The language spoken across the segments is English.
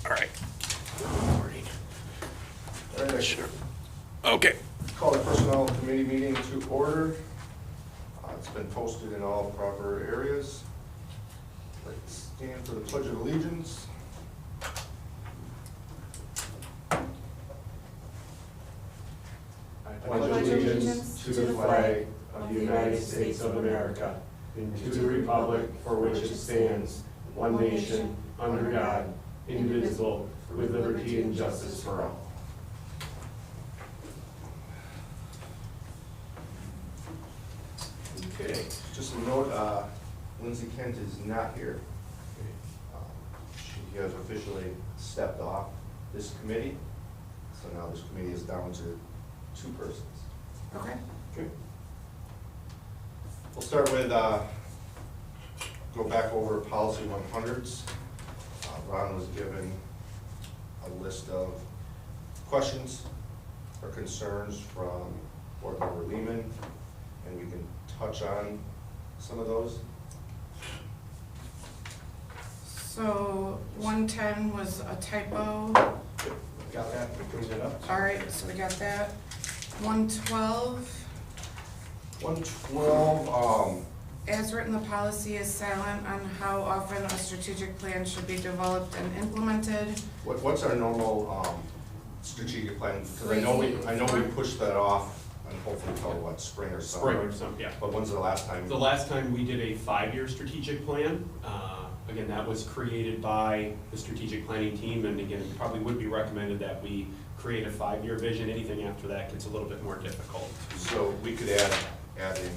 All right. All right, Sure. Okay. call the personnel committee meeting to order. It's been posted in all proper areas. Let's stand for the Pledge of Allegiance. I pledge allegiance to the flag of the United States of America and to the republic for which it stands, one nation, under God, indivisible, with liberty and justice for all. Okay, just a note, Lindsay Kent is not here. She has officially stepped off this committee, so now this committee is down to 2 persons. Okay. Okay. We'll start with, go back over policy 100s. Ron was given a list of questions or concerns from Board Member Lehman, and we can touch on some of those. So 110 was a typo. Got that? We cleaned it up. All right, so we got that. 112, 112, as written, the policy is silent on how often a strategic plan should be developed and implemented. what's our normal strategic plan? Because I know we pushed that off and hopefully until what, spring or summer? Spring or something, yeah. But when's the last time? The last time we did a 5-year strategic plan, again, that was created by the strategic planning team, and again, it probably would be recommended that we create a 5-year vision. Anything after that gets a little bit more difficult. So we could add in,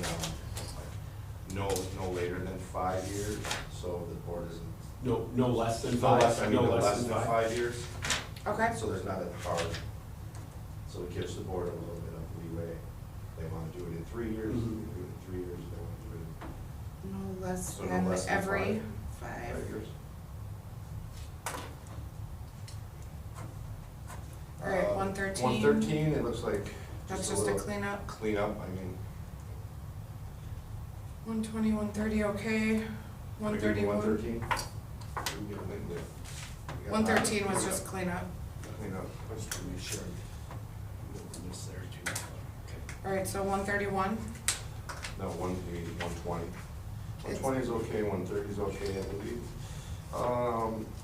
no later than 5 years, so the board isn't. No less than 5. No less than 5 years. Okay. So there's not a hard, so it gives the board a little bit of leeway. They want to do it in 3 years, they can do it in 3 years, they want to do it No less So no than less than every in 5. 5 years. All right, 113. 113, it looks like That's just just a a little cleanup. cleanup, I mean. 120, 130, okay. 131. 113? 113 was just cleanup. Cleanup. Just to make sure. Miss there too. Okay. All right, so 131. No, 120. 120 is okay, 130 is okay, I believe.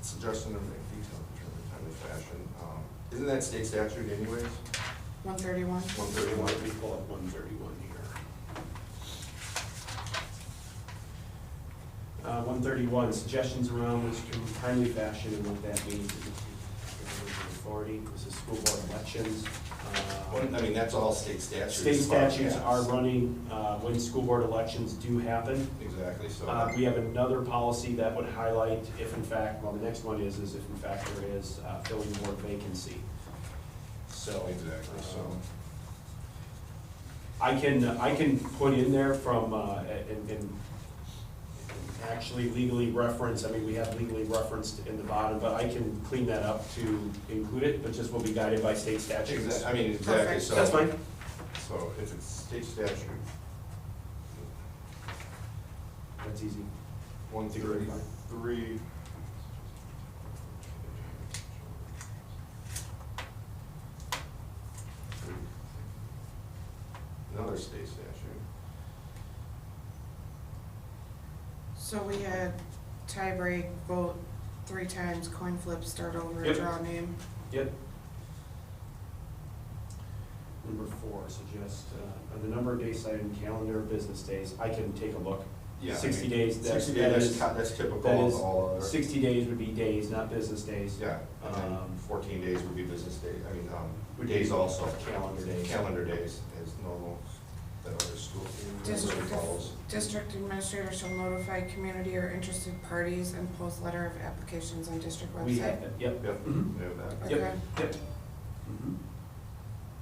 Suggestion of make detailed in terms of timely fashion. Isn't that state statute anyways? 131. 131. Let me pull up 131 here. 131, suggestions around which can timely fashion and what that means. Authority, this is school board elections. I mean, that's all state statutes. State statutes are running when school board elections do happen. Exactly, so. We have another policy that would highlight if in fact, well, the next one is if in fact there is filling board vacancy. So. Exactly, so. I can put in there from, and actually legally reference, I mean, we have legally referenced in the bottom, but I can clean that up to include it, but just will be guided by state statutes. I mean, exactly, Perfect. so. That's fine. So if it's state statute, That's easy. 133. Another state statute. So we had tie break, vote 3 times, coin flip, start over, Yep. draw name. Yep. Number 4, suggest the number of days cited in calendar business days. I can take a look. Yeah, 60 days. 60 that days, is- that's typical that of is- all other. 60 days would be days, not business days. Yeah, and then 14 days would be business days, I mean, days be also. calendar days. Calendar days is normal, that other school. District administrator shall notify community or interested parties and post letter of applications on district website. We have that, yep. Yep, Mhm. we have that. Okay. Yep. Mhm.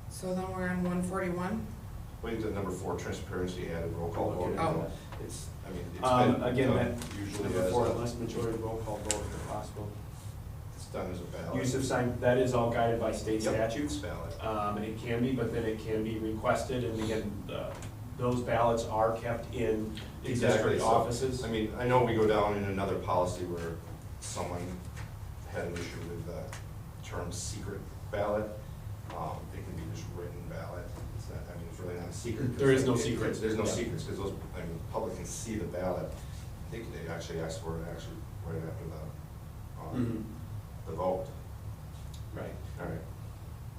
So then we're on 141. Wait, the number 4, transparency added roll call vote. Oh. It's, I mean, it's been Again, done that usually number as 4, a, unless majority roll call vote if possible. it's done as a ballot. Use of sign, that is all guided by state Yep, statutes. it's ballot. It can be, but then it can be requested, and again, those ballots are kept in the Exactly, district so, offices. I mean, I know we go down in another policy where someone had an issue with the term secret ballot. It can be just written ballot. It's not, I mean, it's really not a secret. There is no secrets. There's no Yeah. secrets, because those, I mean, the public can see the ballot. I think they actually asked for it actually right after the vote. Right. All right.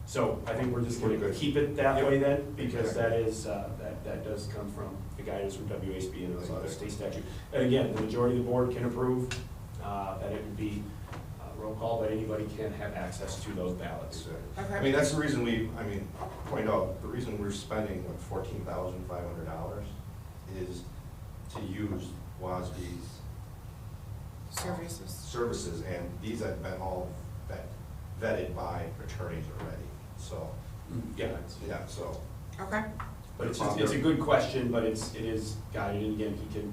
So I think we're just gonna Pretty good. keep it that Yep. way then, because Exactly. that is, that does come from the guidance from WASB and a state statute. And again, the majority of the board can approve, that it would be roll call, but anybody can have access to those ballots. Exactly. Okay. I mean, that's the reason point out, the reason we're spending, what, $14,500 is to use WASB's Services. services, and these have been all vetted by attorneys already, so, Yeah, yeah, so. Okay. but it's just, it's a good question, but it is guided, and again,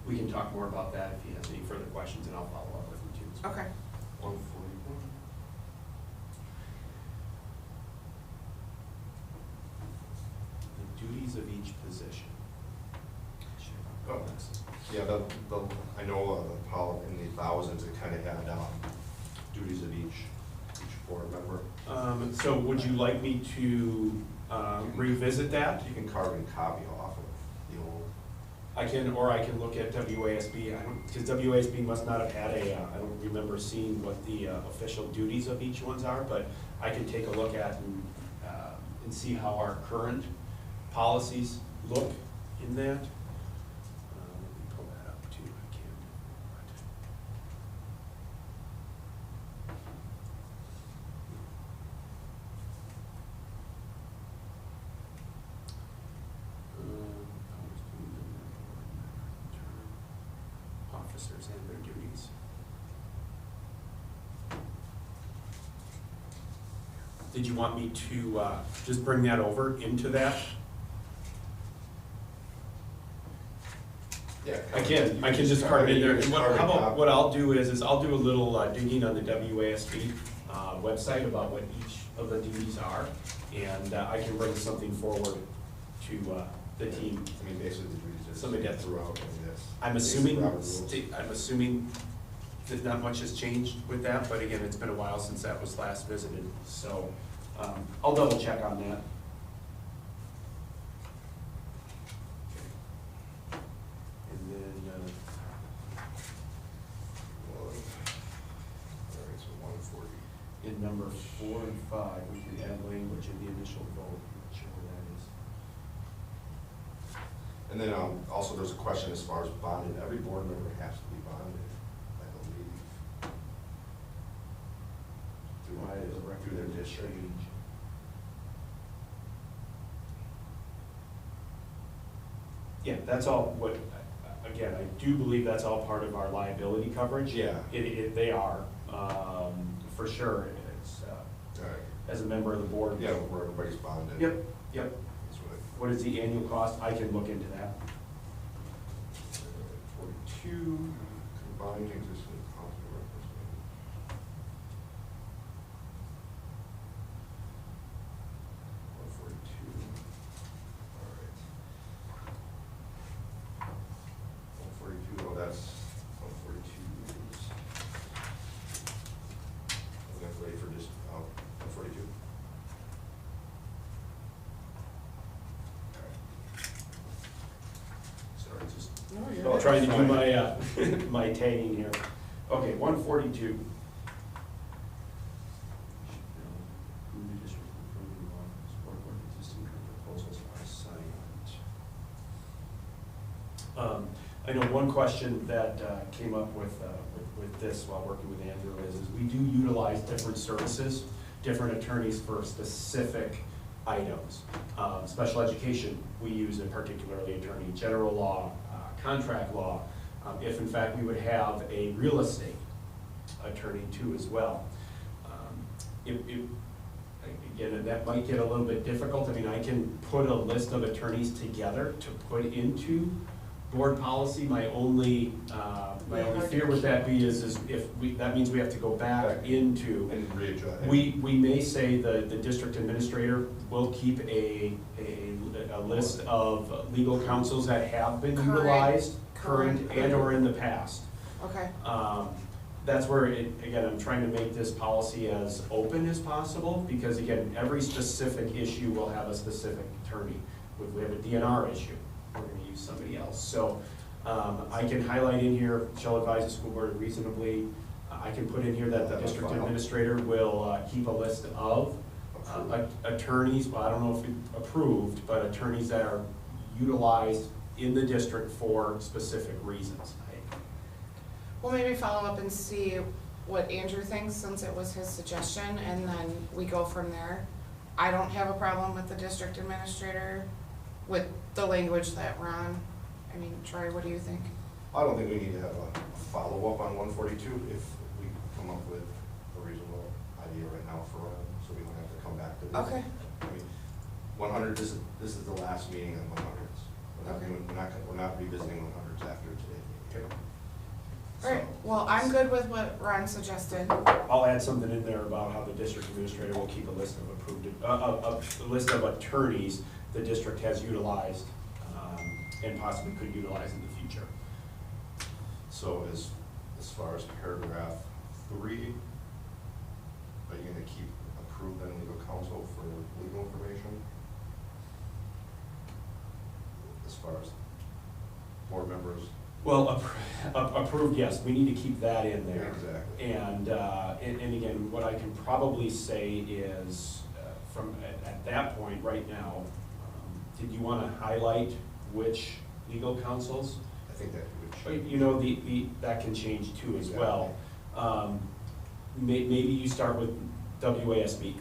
we can talk more about that if he has any further questions, and I'll follow up with him too. Okay. 141. The duties of each position. Oh. Yeah, I know in the thousands, it kind of had duties of each board member. So would you like me to revisit that? You can carve and copy off of the old. I can look at WASB, because WASB must not have had I don't remember seeing what the official duties of each ones are, but I can take a look at and see how our current policies look in that. Let me pull that up too, I can. Officers and their duties. Did you want me to just bring that over into that? Yeah. I can just carve it in there. And how about, what I'll do is I'll do a little digging on the WASB website about what each of the duties are, and I can bring something forward to the team. I mean, basically, the duties is Somebody gets- throughout, I mean, that's. I'm basically Robert's rules. assuming that not much has changed with that, but again, it's been a while since that was last visited, so I'll double check on that. And then, All right, so 140. in number 4 and 5, we can add language in the initial vote, I'm not sure where that is. And then also there's a question as far as bonding. Every board member has to be bonded, I believe. Why is it Through their district. change? Yeah, that's all what, again, I do believe that's all part of our liability coverage. Yeah. They are, for sure. It's, All right. as a member of the board. Yeah, where everybody's bonded. Yep, yep. That's what What is the annual cost? I can look into that. 42, combined existing council representative. 142. All right. 142, oh, that's 142 is. I'm gonna wait for just, 142. Sorry, just. No, you're I'll good. try to do my, my tagging here. Okay, 142. I know one question that came up with this while working with Andrew is we do utilize different services, different attorneys for specific items. Special education, we use a particularly attorney, general law, contract law, if in fact we would have a real estate attorney too as well. Again, that might get a little bit difficult. I mean, I can put a list of attorneys together to put into board policy. My only fear with that is if that means we have to go back into. And readjust. We may say the district administrator will keep a list of legal counsels that have been Current. utilized, current and or in the past. Okay. that's where again, I'm trying to make this policy as open as possible, because again, every specific issue will have a specific attorney. If we have a DNR issue, we're gonna use somebody else. So, I can highlight in here, shall advise the school board reasonably. I can put in here that the district administrator will keep a list of attorneys, well, I don't know if we approved, but attorneys that are utilized in the district for specific reasons. We'll maybe follow up and see what Andrew thinks, since it was his suggestion, and then we go from there. I don't have a problem with the district administrator, with the language that Ron, I mean, Troy, what do you think? I don't think we need to have a follow-up on 142 if we come up with a reasonable idea right now for Ron, so we don't have to come back to this. Okay. I mean, 100, this is the last meeting on 100s. We're not revisiting 100s after today's meeting. All right, well, I'm good with what Ron suggested. I'll add something in there about how the district administrator will keep a list of approved, a list of attorneys the district has utilized, and possibly could utilize in the future. So as far as paragraph 3, are you gonna keep approved then legal counsel for legal information? As far as board members? Well, approved, yes, we need to keep that in there. Exactly. And again, what I can probably say is, from, at that point, right now, did you want to highlight which legal counsels? I think that would change. You know, that can change too as well. Maybe you start with WASB.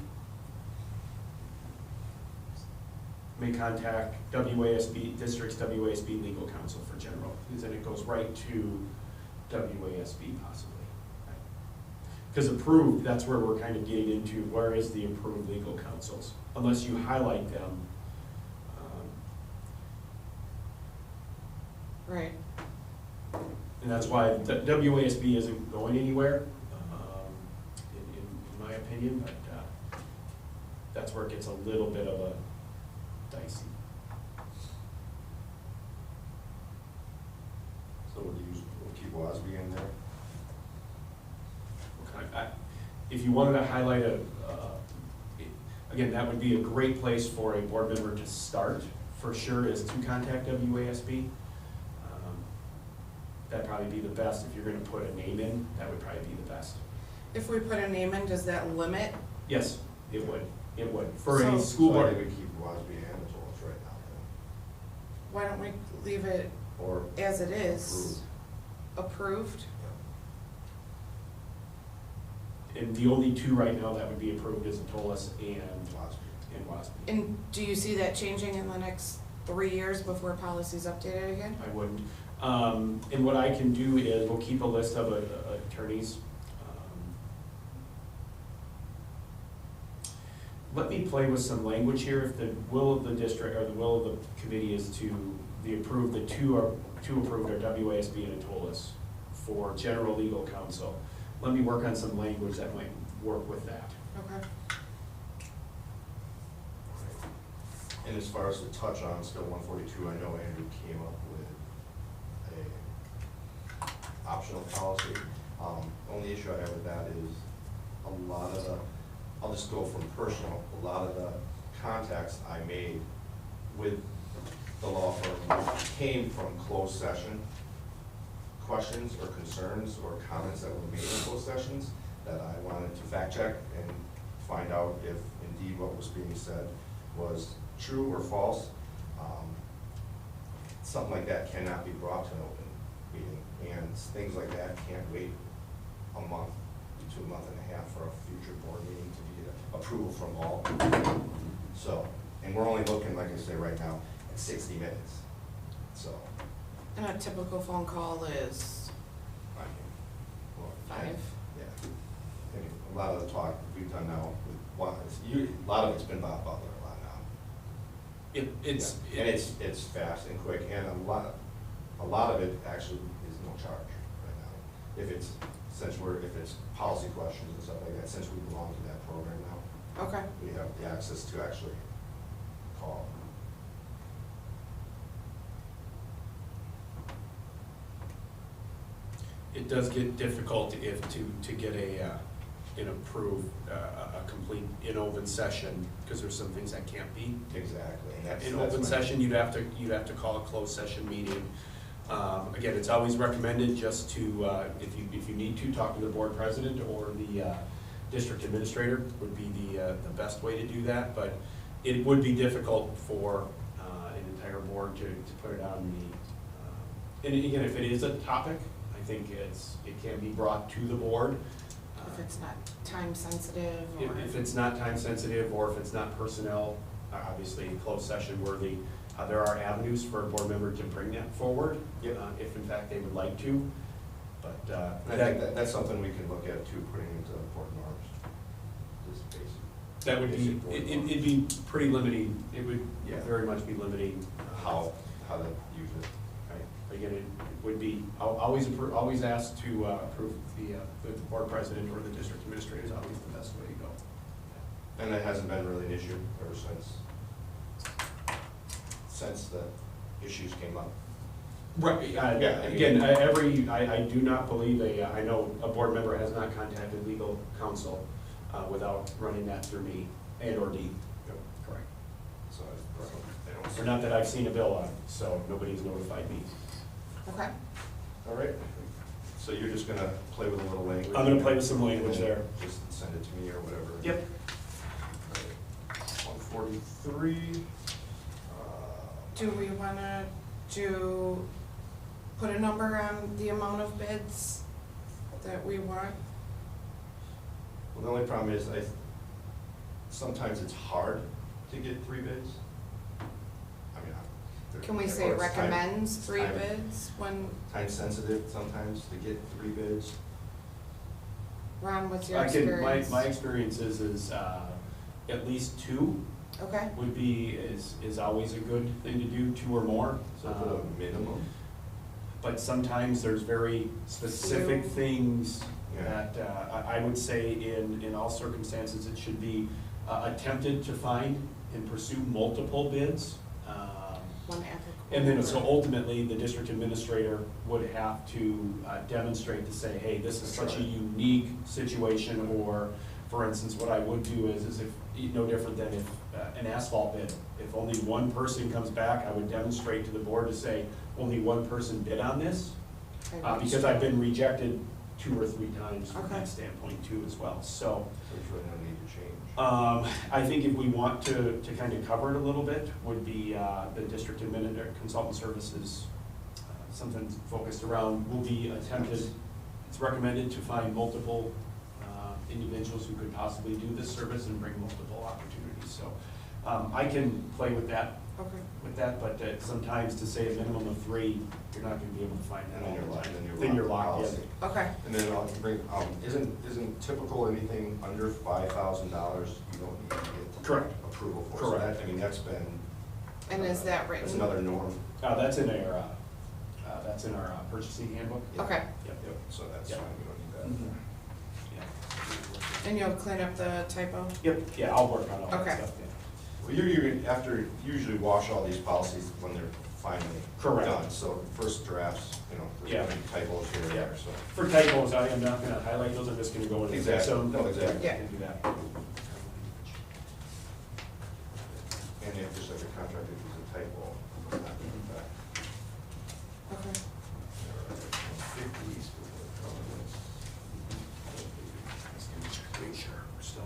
May contact WASB, district's WASB legal counsel for general, because then it goes right to WASB possibly. Because approved, that's where we're kind of getting into, where is the approved legal counsels? Unless you highlight them. Right. And that's why WASB isn't going anywhere, in my opinion, but that's where it gets a little bit of a dicey. So we'll keep WASB in there? If you wanted to highlight again, that would be a great place for a board member to start, for sure, is to contact WASB. That'd probably be the best. If you're gonna put a name in, that would probably be the best. If we put a name in, does that limit? Yes, it would. It would. For a So- school So I board. think we keep WASB and as well as right now Why don't we leave it then. Or as it is? Approved? And the only two right now that would be approved is Atolis and WASB. And do you see that changing in the next 3 years before policy's updated again? I wouldn't. And what I can do is, we'll keep a list of attorneys. Let me play with some language here. If the will of the district, or the will of the committee is to approve, the two approved are WASB and Atolis for general legal counsel. Let me work on some language that might work with that. Okay. And as far as the touch on still 142, I know Andrew came up with a optional policy. Only issue I have with that is a lot of the, I'll just go from personal, a lot of the contacts I made with the law firm came from closed session questions or concerns or comments that were made in closed sessions that I wanted to fact check and find out if indeed what was being said was true or false. Something like that cannot be brought to an open meeting, and things like that can't wait a month to a month and a half for a future board meeting to be approval from all. So, and we're only looking, like I say right now, at 60 minutes, so. And a typical phone call is I mean, well, 5? Yeah. I mean, a lot of the talk we've done now, a lot of it's been Bob Butler a lot now. And it's fast and quick, and a lot of it actually is no charge right now. If it's policy questions and stuff like that, since we belong to that program now, Okay. we have the access to actually call. it does get difficult if to get an approved, a complete in open session, because there's some things that can't be. Exactly. And that's- In that's open my- session, you'd have to call a closed session meeting. Again, it's always recommended just to, if you need to, talk to the board president or the district administrator would be the best way to do that, but it would be difficult for an entire board to put it on the, and again, if it is a topic, I think it can be brought to the board. If it's not time sensitive or. If it's not time sensitive, or if it's not personnel, obviously closed session worthy, there are avenues for a board member to bring that forward, Yep. If in fact they would like to, but. And I think that's something we can look at too, putting into board norms. Just basic. That would be, basic board norms. it'd be pretty limiting, it would Yeah. very much be limiting. How to use it. Right, again, it would be, I'll always ask to approve the board president or the district administrator is always the best way to go. And it hasn't been really an issue ever since the issues came up. Right, Yeah, again, I do not believe I know a board member has not contacted legal counsel without running that through me and or D. Correct. So I don't. Or not that I've seen a bill on, so nobody's notified me. Okay. All right. So you're just gonna play with a little language? I'm gonna play with some language and there. Just send it to me or whatever. Yep. 143. Do we wanna put a number on the amount of bids that we want? Well, the only problem is sometimes it's hard to get 3 bids. I mean, Can we or say it's recommends 3 time- bids when, Time sensitive sometimes to get 3 bids. Ron, what's your I can, experience? my experience is at least 2 Okay, would be, is always a good thing to do, 2 or more. So put a minimum. But sometimes there's very specific Few. things Yeah. that I would say in all circumstances, it should be attempted to find and pursue multiple bids. one applicable. And then, so ultimately, the district administrator would have to demonstrate to say, hey, this is such a unique situation, or, for instance, what I would do is if, no different than if an asphalt bid, if only one person comes back, I would demonstrate to the board to say, only one person bid on this, Okay. because I've been rejected 2 or 3 times from Okay. that standpoint too as well, so. So there's really no need to change. I think if we want to kind of cover it a little bit, would be the district administrator consultant services, something focused around, will be attempted, it's recommended to find multiple individuals who could possibly do this service and bring multiple opportunities, so I can play with that, Okay. but sometimes to say a minimum of 3, you're not gonna be able to find that And all then the you're time. locked, Then you're locked policy. in. Okay, And then I'll bring, isn't typical anything under $5,000, you don't need to get Correct. approval for? So Correct. that, I mean, that's been. and is that written? That's another norm. That's in our purchasing handbook. Okay, Yep. Yep, so that's Yep. fine, we don't need that. Yeah. and you'll clean up the typo? Yep, yeah, I'll work on all that Okay. stuff, yeah. Well, you usually wash all these policies when they're finally Correct. done, so first drafts, there's Yeah. gonna be typos here and there, so. For typos, I am not gonna highlight those, I'm just gonna go in and fix Exactly. them. No, exactly. Yeah. And do that. And if there's like a contract, if there's a typo, it's not gonna be back. Okay. Just make sure we're still.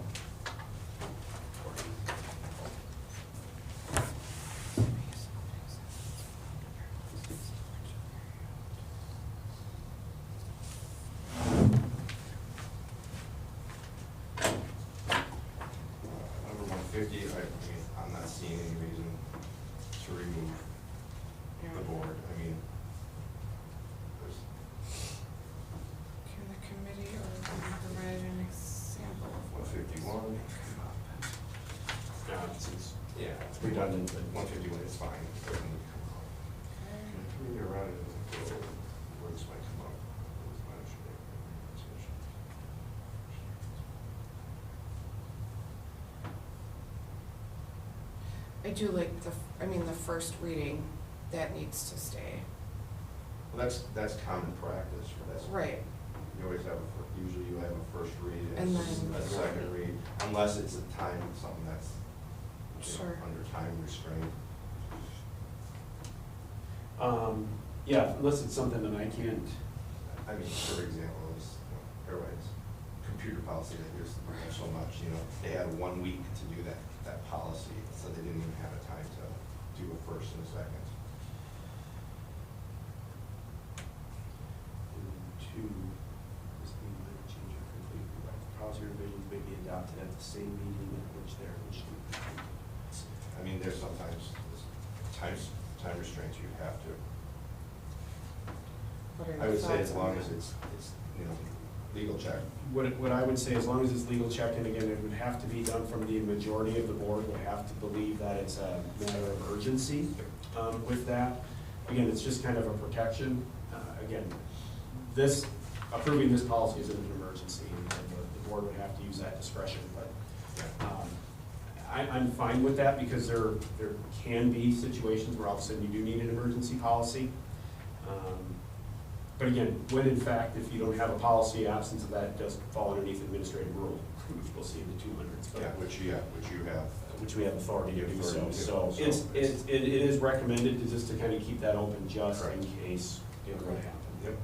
Number 150, I'm not seeing any reason to remove the board. I mean, there's, Can the committee or provide an example of what? 151. Yeah, It's redundant, but 151 is fine. It doesn't need to come out. Maybe around it doesn't go, words might come up. I do like the first reading, that needs to stay. Well, that's common practice, that's. Right, You always have, usually you have a first read And and then- a second read, unless it's a time, something that's, Sure. under time restraint. Yeah, unless it's something that I can't, I mean, for example, is, everybody's computer policy, they use so much, they had 1 week to do that policy, so they didn't even have a time to do a first and a second. to, this meeting might change or complete rewrite. Policy revisions may be adopted at the same meeting at which they're initially completed. I mean, there's sometimes, time restraints you have to. what are I your would say thoughts as on long that? as it's, legal check. What I would say, as long as it's legal check, and again, it would have to be done from the majority of the board, would have to believe that it's a matter of urgency with that. Again, it's just kind of a protection. Again, approving this policy isn't an emergency, and the board would have to use that discretion, but I'm fine with that, because there can be situations where all of a sudden you do need an emergency policy. But again, when in fact, if you don't have a policy, absence of that, it does fall underneath administrative rule, which we'll see in the 200s. Yeah, which you have. Which we have authority to do so. Authority to do So so. it is recommended to just to kind of keep that open just in Correct. case it would happen. Yep.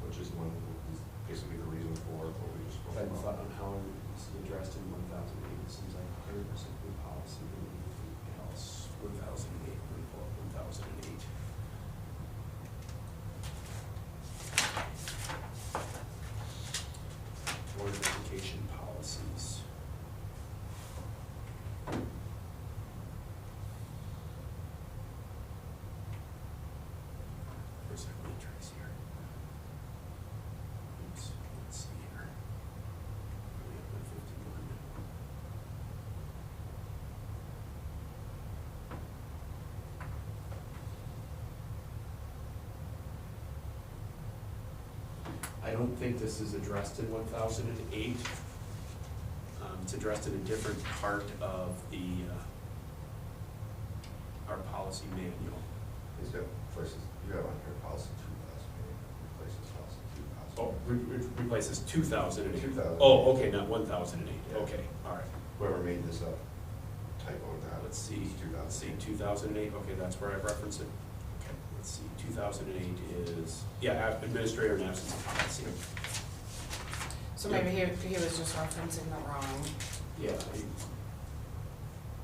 Which is one, is basically the reason for what we just spoke If I about. thought on how this is addressed in 1008, it seems like 100% new policy, and anything else, 1008, 1008. Board of Education policies. Where's that matrix here? Oops, let's see here. We have 151. I don't think this is addressed in 1008. It's addressed in a different part of our policy manual. He's got places, you have on here policy 2008, replaces policy 2000. Oh, replaces 2008. 2008. Oh, okay, not 1008. Yeah. Okay, all right. Whoever made this up typoed that. Let's see, It's 2000. let's see, 2008, okay, that's where I reference it. Okay, let's see, 2008 is, yeah, administrator and absence policy. So maybe he was just referencing the wrong, Yeah,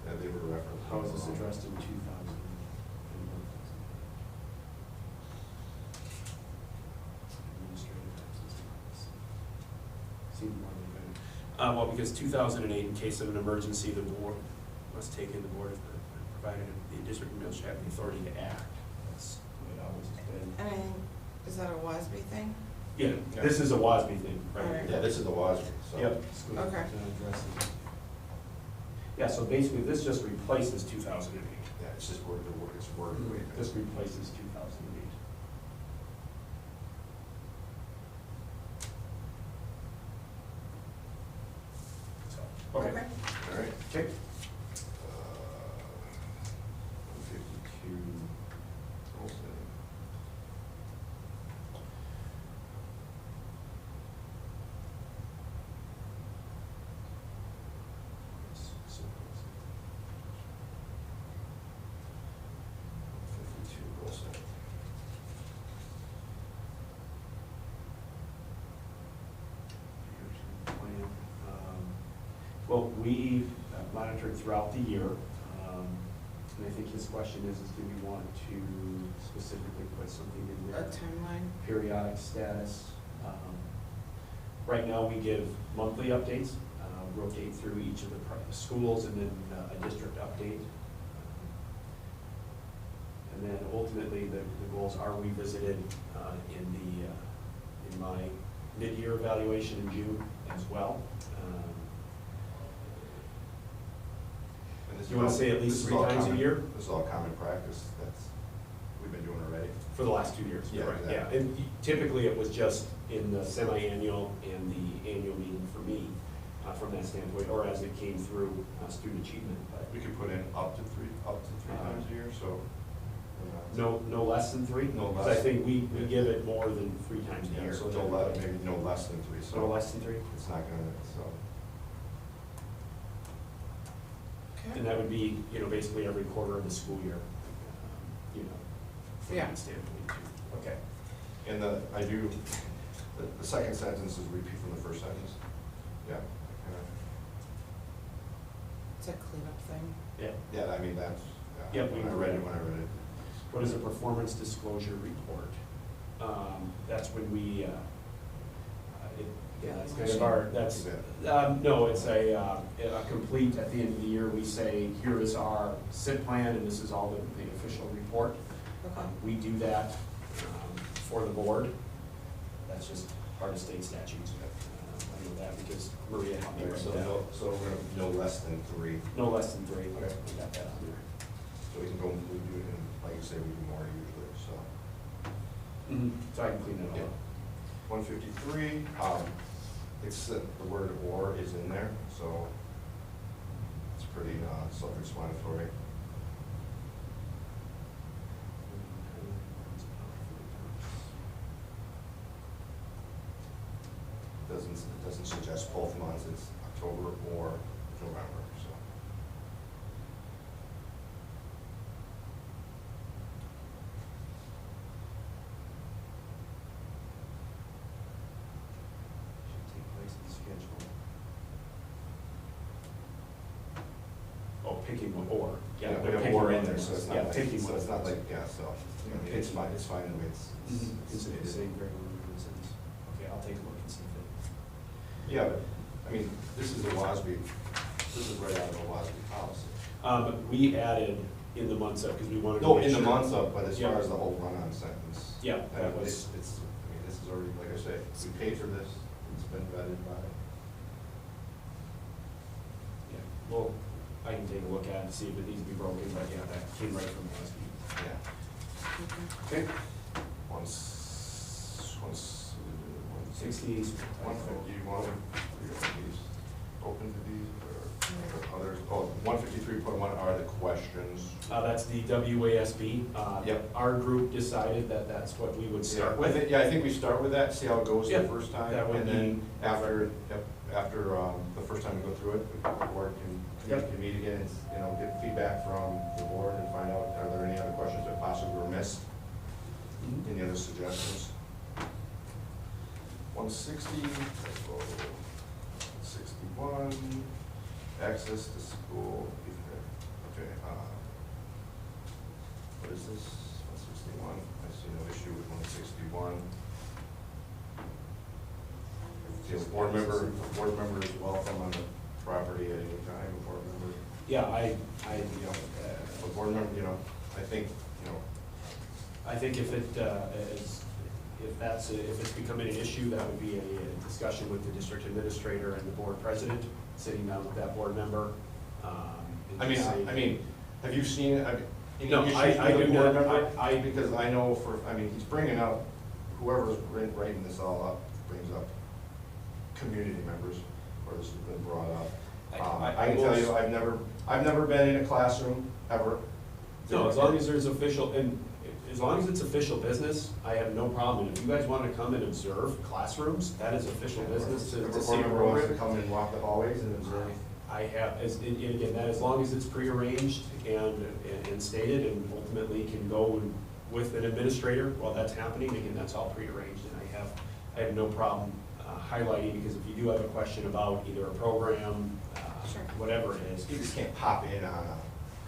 Yeah, they were referenced. how is this addressed in 2000? Administrative absence policy. Seemed more than good. Well, because 2008, in case of an emergency, the board must take in the board, provided the district shall have the authority to act. That's the way it always has been. and I think, is that a WASB thing? Yeah, this is a WASB thing, right? Alright. Yeah, this is the WASB, so. Yep. Okay. Yeah, so basically, this just replaces 2008. Yeah, it's just word, it's word. This replaces 2008. So, okay. Okay. All right. Okay. 152, Olson. So, 52, Olson. plan. Well, we monitored throughout the year, and I think his question is do we want to specifically put something in A there? timeline? Periodic status. Right now, we give monthly updates, rotate through each of the schools, and then a district update. And then ultimately, the goals are revisited in my mid-year evaluation in June as well. And this You wanna is all- say at least this is 3 all times a common- year? This is all common practice, that's we've been doing already. For the last 2 years, Yeah, right, yeah. exactly. And typically it was just in the semi-annual and the annual meeting for me, from that standpoint, or as it came through student achievement, but We could put in up to three times a year, so. no less than 3? No Because less. I think we give it more than 3 times a Yeah, year. so maybe no less than 3, so. No less than 3? It's not gonna, so. Okay. And that would be, you know, basically every quarter of the school year, you know, from Yeah. that standpoint too. Okay. And the second sentence is repeat from the first sentence. Yeah. It's a cleanup thing. Yeah. Yeah, I mean, that's, Yep, when I read it. What is a performance disclosure report? That's when we, yeah, it's kind of our, that's, no, it's a complete, at the end of the year, we say, here is our SIP plan, and this is all the official report. Okay. We do that for the board. That's just part of state statutes. I know that because Maria helped me Right, write so that. so we're gonna no less than 3. No less than 3. Okay. We got that on there. So we can go, we do it, and like you say, we do more usually, so. So I can clean it all up. 153, it's, the word "or" is in there, so it's pretty self-explanatory. It doesn't suggest both months, it's October or November, so. Should take place in schedule. Oh, picking the or. Yeah, we they're have picking "or" in one. there, so it's Yeah, not like, picking so one. it's not like, yeah, so, I mean, it's fine the way it's It's the stated. same very one sentence. Okay, I'll take a look and see if it. Yeah, but, I mean, this is the WASB, this is right out of the WASB policy. We added in the months up because we wanted to No, make in the sure- months of, but as far Yeah. as the whole run-on sentence. Yeah, I that mean, was- it's, I mean, this is already, like I say, we paid for this, it's been vetted by. Yeah, well, I can take a look at it and see if it needs to be broken, but yeah, that came right from last week. Yeah. Okay. Once, 60. 150, you want these open to these, or others? Oh, 153.1 are the questions. That's the WASB. Yep. Our group decided that that's what we would start with. I think we start with that, see how it goes the Yep, first time. that would And then be- after the first time we go through it, the board Yep. can meet again and, you know, get feedback from the board and find out, are there any other questions that possibly were missed? Mhm. Any other suggestions? 160, 61, access to school. Okay, what is this? 161, I see no issue with 161. Board member is welcome on the property at any time, a board member. Yeah, You know, a board member, you know, I think, you know, I think if it if it's becoming an issue, that would be a discussion with the district administrator and the board president, sitting down with that board member. And I mean, just say- have you seen, any No, issues I with do the board not. member? Because I know he's bringing up, whoever's writing this all up, brings up community members, where this has been brought up. I can tell you, I've never been in a classroom, ever. No, as long as there's official, and as long as it's official business, I have no problem. And if you guys want to come and observe classrooms, that is official business to If a see board a member wants to program. come and walk the hallways and observe. I have, and again, that as long as it's prearranged and stated, and ultimately can go with an administrator while that's happening, again, that's all prearranged, and I have no problem highlighting, because if you do have a question about either a program, Sure. whatever it is. You just can't pop in on a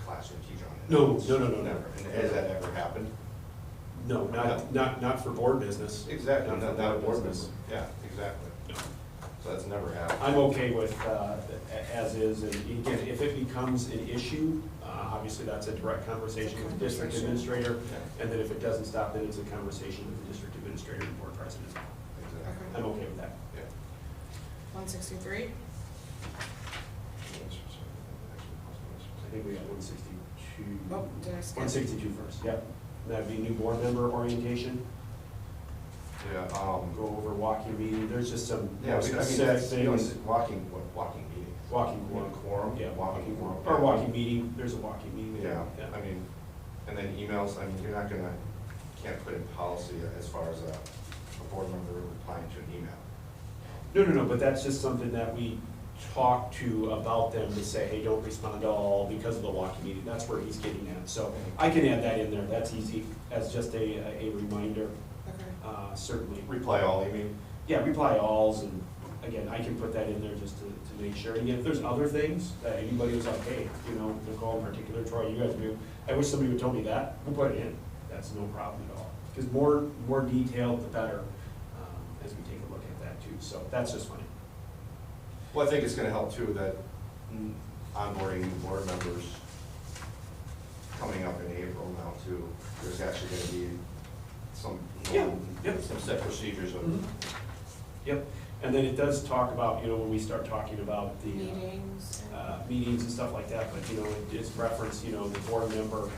classroom, teach on it. No. Never. And has that ever happened? No, not for board business. Exactly, Not for not a board member. business. Yeah, exactly. No. So that's never happened. I'm okay with as is, and again, if it becomes an issue, obviously that's a direct conversation with the district administrator, Yeah, and then if it doesn't stop, then it's a conversation with the district administrator and board president. exactly. I'm okay with that. Yeah. 163? I think we got 162. Oh, did I skip? 162 first, yep. And that'd be new board member orientation, Yeah, go over walking meeting, there's just some yeah, more I mean, specific that's, you know, things. walking meetings. Walking You mean quorum? Yeah, walking quorum, Yeah. or walking meeting, there's a walking meeting. Yeah, I mean, and then emails, I mean, you're not gonna, can't put in policy as far as a board member replying to an email. No, but that's just something that we talk to about them to say, hey, don't respond to all because of the walking meeting, that's where he's getting at. So I can add that in there, that's easy, as just a reminder, Okay. certainly. Reply all, you mean? Yeah, reply alls, and again, I can put that in there just to make sure. And if there's other things that anybody was like, hey, you know, Nicole in particular, Troy, you guys do, I wish somebody would tell me that, we'll put it in. That's no problem at all. Because more detailed, the better, as we take a look at that too. So that's just funny. Well, I think it's gonna help too, that onboarding new board members coming up in April now too. There's actually gonna be some, Yeah, yep. some set procedures of. Mhm. Yep, and then it does talk about, you know, when we start talking about the Meetings. meetings and stuff like that, but, you know, it's reference, you know, the board member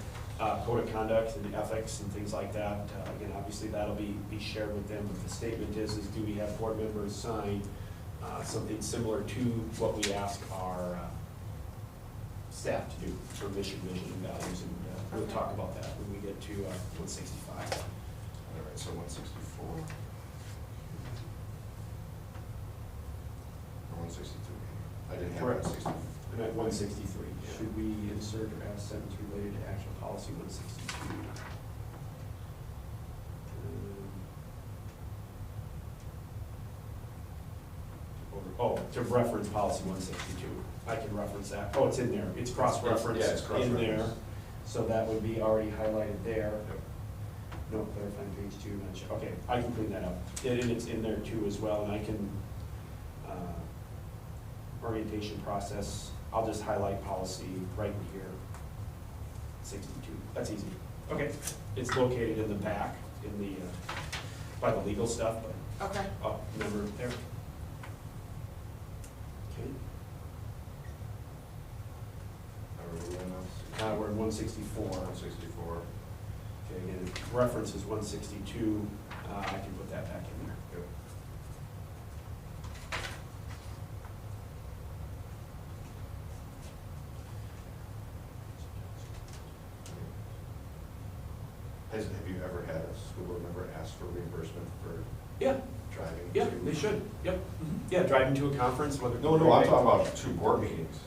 code of conduct and ethics and things like that. Again, obviously, that'll be shared with them, but the statement is do we have board members sign something similar to what we ask our staff to do for mission, vision, and values, and we'll talk about that when we get to 165. All right, so 164. Or 162. I didn't have Correct. 160. I'm at 163. Should we insert or add sentence related to actual policy 162? Oh, to reference policy 162. I can reference that. Oh, it's in there. It's cross-referenced Yeah, it's in there. cross-referenced. So that would be already highlighted there. No, clarifying page 2. Mention. Okay, I can clean that up. And it's in there too as well, and I can, orientation process, I'll just highlight policy right in here, 62. That's easy. Okay, it's located in the back, in the, by the legal stuff, but Okay. up, number there. Okay, we're in 164. 164. Okay, again, reference is 162, I can put that back in there. Yep. Have you ever had a school board member ask for reimbursement for Yeah, driving? yeah, to- they should, yep. Yeah, driving to a conference, whether. No, I'm talking about 2 board meetings.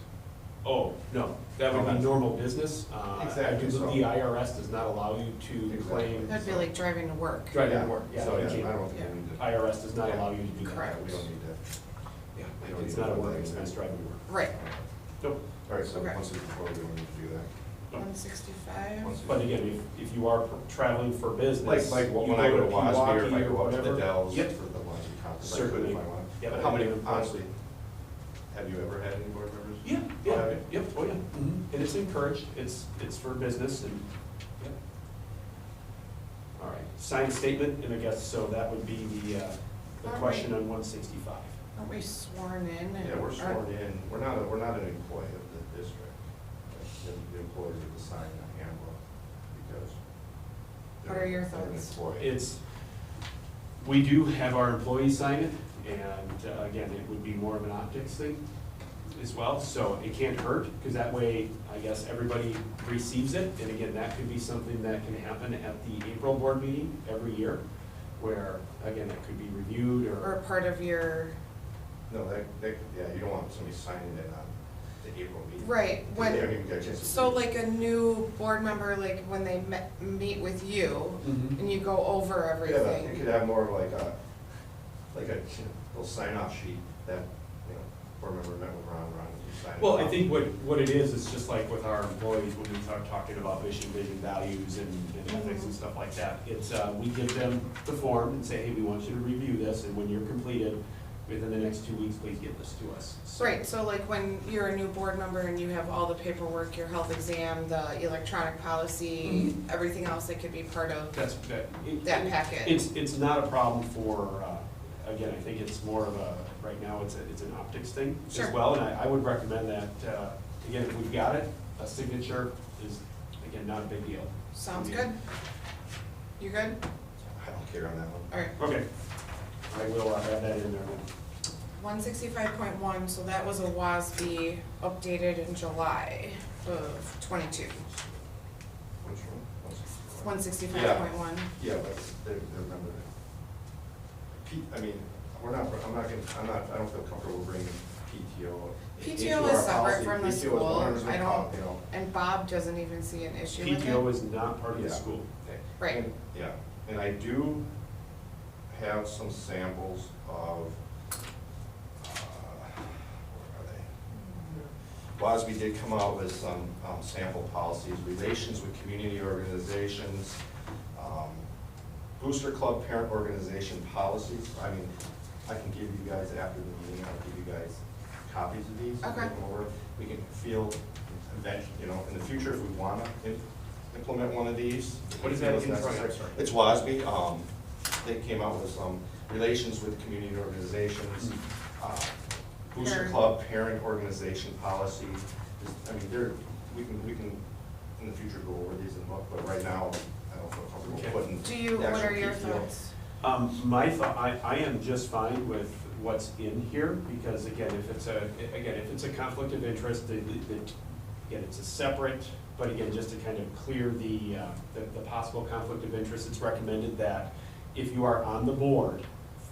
Oh, no, that would be Okay. normal business. Exactly, so- The IRS does not allow you to Exactly. claim, That'd be like driving to work. driving to work, yeah. So, you yeah, can't. I don't think Yeah. we need to. IRS does not allow you to do that. Correct. We don't need to. Yeah, We don't it's need not a to work do that. expense driving to work. Right. Nope. All right, so Okay. 164, we don't need to do that. Nope. 165. But again, if you are traveling for business. Like you when I go to Wasby or if I Pewaukee go up to the whatever. Dells Yep. for the lunch conference, I could Certainly. if I want. Yep. But how many, honestly, have you ever had any board members? Yeah, Oh, yeah, have you? yep, oh yeah. And it's encouraged, it's for business and, yep. All right, signed statement, and I guess, so that would be the All question right. on 165. Aren't we sworn in? and Yeah, we're are- sworn in, we're not an employee of the district. The employees are to sign the handbook because. What are your they're an thoughts? employee. We do have our employees sign it, and again, it would be more of an optics thing as well, so it can't hurt, because that way, I guess, everybody receives it, and again, that could be something that can happen at the April board meeting every year, where, again, it could be reviewed Or part of your, No, yeah, you don't want somebody signing it on the April meeting. right, They haven't when, even got a chance to so read it. like a new board member, like when they meet with you, and you go over Yeah, but everything. you could have more of like a little sign-off sheet that, you know, board member met with Ron, you sign it. Well, I off. think what it is just like with our employees, when we start talking about mission, vision, values, and ethics and stuff like that, it's, we give them the form and say, hey, we want you to review this, and when you're completed, within the next 2 weeks, please give this to us. So- Right, so like when you're a new board member and you have all the paperwork, your health exam, the electronic policy, everything else that could be part of That's, that packet. It's not a problem for, again, I think it's more of a, right now, it's an optics thing as Sure. well, and I would recommend that, again, if we've got it, a signature is again, not a big deal. Sounds good? You good? I don't care on that one. All right. Okay, I will add that in there then. 165.1, so that was a WASB updated in July of 22. Which one? 165.1. Yeah, but they remember that. I mean, I don't feel comfortable bringing PTO. PTO into is our separate policy. from the PTO is school. 100% I don't, you know. and Bob doesn't even see an issue with it. PTO is not part of the Yeah. school. Right. And- Yeah, and I do have some samples of, where are they? WASB did come out with some sample policies, relations with community organizations, booster club parent organization policies. I mean, I can give you guys after the meeting, I'll give you guys copies of these. Okay. Look over. We can feel that, you know, in the future, if we wanna implement one of these. What is that it's again? necessary. Sorry. It's WASB, they came out with some relations with community organizations, booster Parent. club parent organization policy. I mean, we can in the future go over these and look, but right now, I don't feel comfortable Okay. putting. Do you, the what actual are your PTO. thoughts? My thought, I am just fine with what's in here, because again, if it's a conflict of interest, again, it's a separate, but again, just to kind of clear the possible conflict of interest, it's recommended that if you are on the board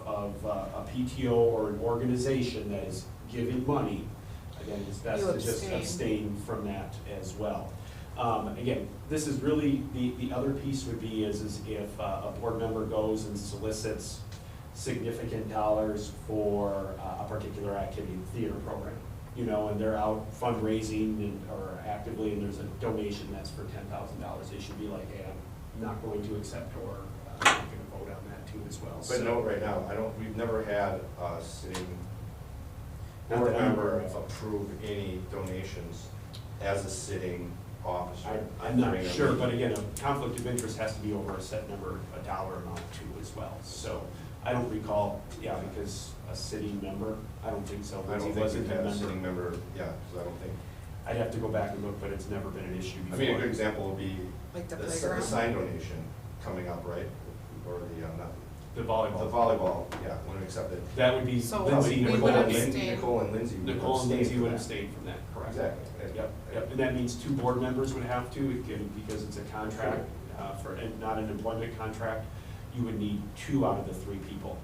of a PTO or an organization that is giving money, again, it's best You to just abstain. abstain from that as well. Again, this is really, the other piece would be is if a board member goes and solicits significant dollars for a particular activity, theater program, you know, and they're out fundraising or actively, and there's a donation that's for $10,000, they should be like, hey, I'm not going to accept, or I'm not going to vote on that too as well. But no, right now, we've never had a sitting Not board that I'm aware member of. approve any donations as a sitting officer. I'm not during a sure, meeting. but again, a conflict of interest has to be over a set number, a dollar amount too as well. So I don't recall, because a city member, I don't think so. I don't He think wasn't we've a had a member. sitting member, because I don't think, I'd have to go back and look, but it's never been an issue I before. mean, a good example would be Like the the playground? sign donation coming up, right? Or not, The the volleyball. volleyball, yeah, when accepted. That would be So Lindsay, we Nicole, would and abstain. Nicole and Lindsay would Nicole and abstain Lindsay from would that. abstain from that, correct? Exactly. Yep, and that means 2 board members would have to, because it's a contract, and not an employment contract, you would need 2 out of the 3 people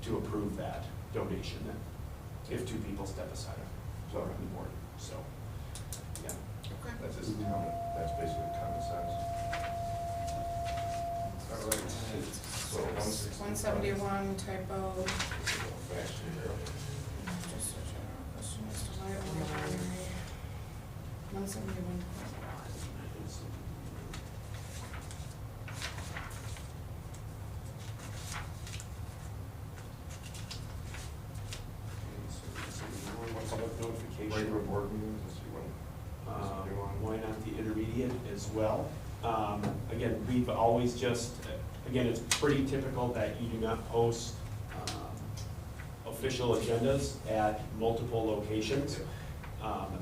to approve that donation then, if 2 people step aside from the board, so, yeah. Okay. That's just common, that's basically common sense. All right, so 171 typo. Fast here. Just a general question as to why only primary. 171. Public notification. Regular board meetings, let's see when. Why not the intermediate as well? Again, we've always just, again, it's pretty typical that you do not post official agendas at multiple locations.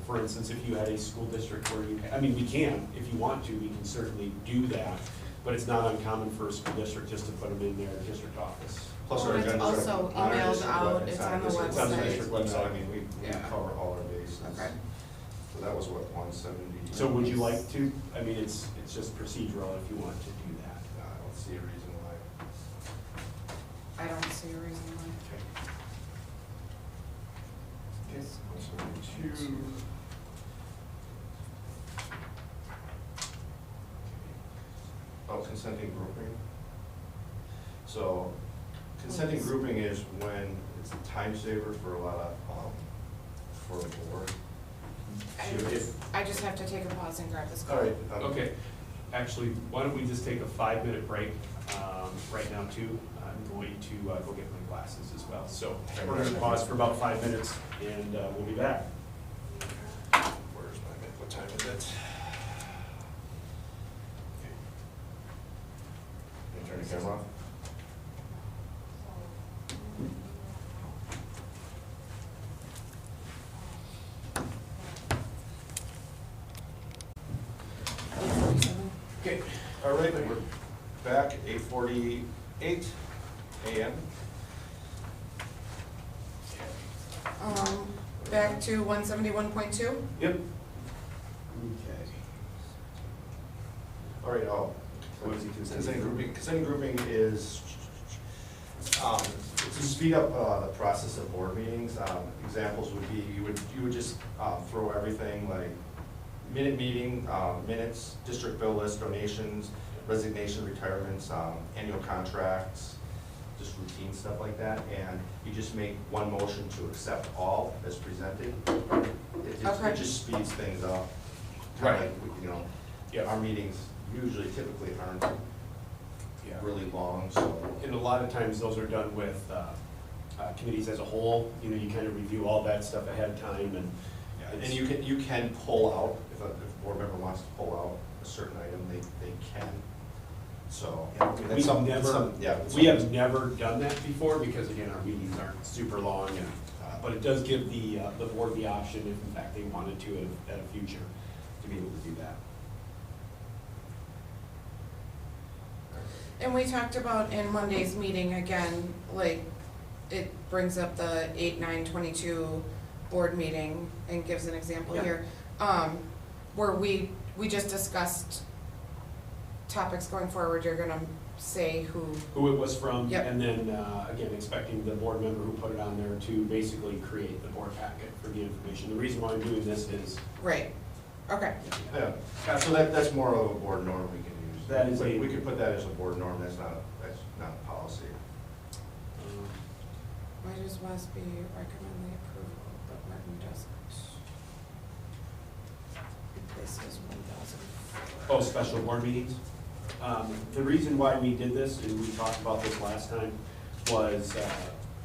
For instance, if you had a school district where we can, if you want to, we can certainly do that, but it's not uncommon for a school district just to put them in their district office. Plus Well, our it's agendas are also on our emailed district out, web- it's our on the district It's on the website. district So, website. I mean, we Yeah. cover all our bases. Okay. So that was what, 170? So would you like to, it's just procedural if you want to do that. I don't see a reason why. I don't see a reason why. Okay. 172. Oh, consenting grouping. So consenting grouping is when it's a time saver for a lot of, for a board. I just have to take a pause and grab this All call. right. Okay, actually, why don't we just take a 5-minute break right now too? I'm going to go get my glasses as well. So we're going to pause for about 5 minutes and we'll be back. Where's my, what time is it? Can you turn the camera off? Okay. All right, we're back, 8:48 a.m. Back to 171.2. Yep. Okay. All right, What is he consent grouping? Consent grouping is, to speed up the process of board meetings. Examples would be, you would just throw everything like meeting, minutes, district bill list, donations, resignation, retirements, annual contracts, just routine stuff like that, and you just make one motion to accept all as presented. It just speeds things up. Kinda Right. like, you know, Yeah. our meetings usually typically aren't Yeah. really long, so. And a lot of times those are done with committees as a whole, you know, you kind of review all that stuff ahead of time and. And you can pull out, if a board member wants to pull out a certain item, they can. So, Yeah, that's we've some- never, some- yeah, that's we have some- never done that before, because again, our meetings aren't super long, and, but it does give the board the option, if in fact they wanted to at a future, to be able to do that. And we talked about in Monday's meeting, again, like, it brings up the 8/9/22 board meeting and gives an example Yeah. here. Where we just discussed topics going forward, you're gonna say who, Who it was from, Yep. and then, again, expecting the board member who put it on there to basically create the board packet for the information. The reason why I'm doing this is. right, okay, Yeah, so that's more of a board norm we can use. That is a- We could put that as a board norm, that's not a policy. why does Wesby recommend the approval, but Merton doesn't? This is 1,000. Oh, special board meetings? The reason why we did this, and we talked about this last time, was,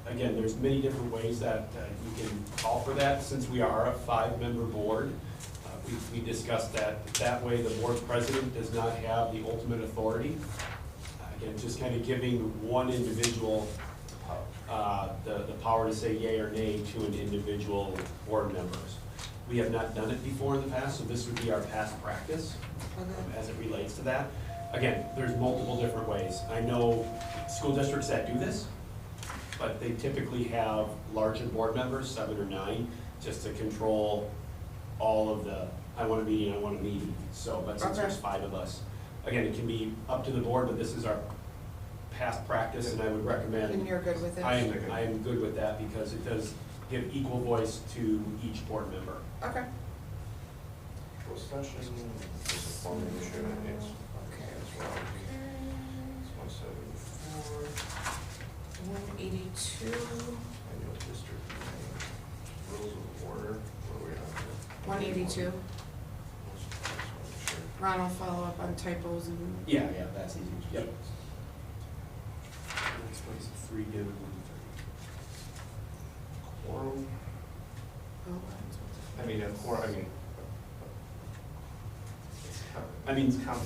again, there's many different ways that you can call for that. Since we are a 5-member board, we discussed that way the board president does not have the ultimate authority. Again, just kind of giving one individual the power to say yea or nay to an individual board members. We have not done it before in the past, so this would be our past practice as it relates to that. Again, there's multiple different ways. I know school districts that do this, but they typically have larger board members, 7 or 9, just to control all of the, I want a meeting, I want a meeting. So, but since there's 5 of us, again, it can be up to the board, but this is our past practice, and I would recommend. And you're good with it? I am good with that, because it does give equal voice to each board member. Okay. Closed session, this is formation, it's. Okay. It's 174, 182, annual district meeting, rules of order, what are we on here? 182. Ron will follow up on typos and. Yeah, that's easy. Yep. That's what is it, 3 given, 1 Quorum, Oh, I mean, a quorum, I common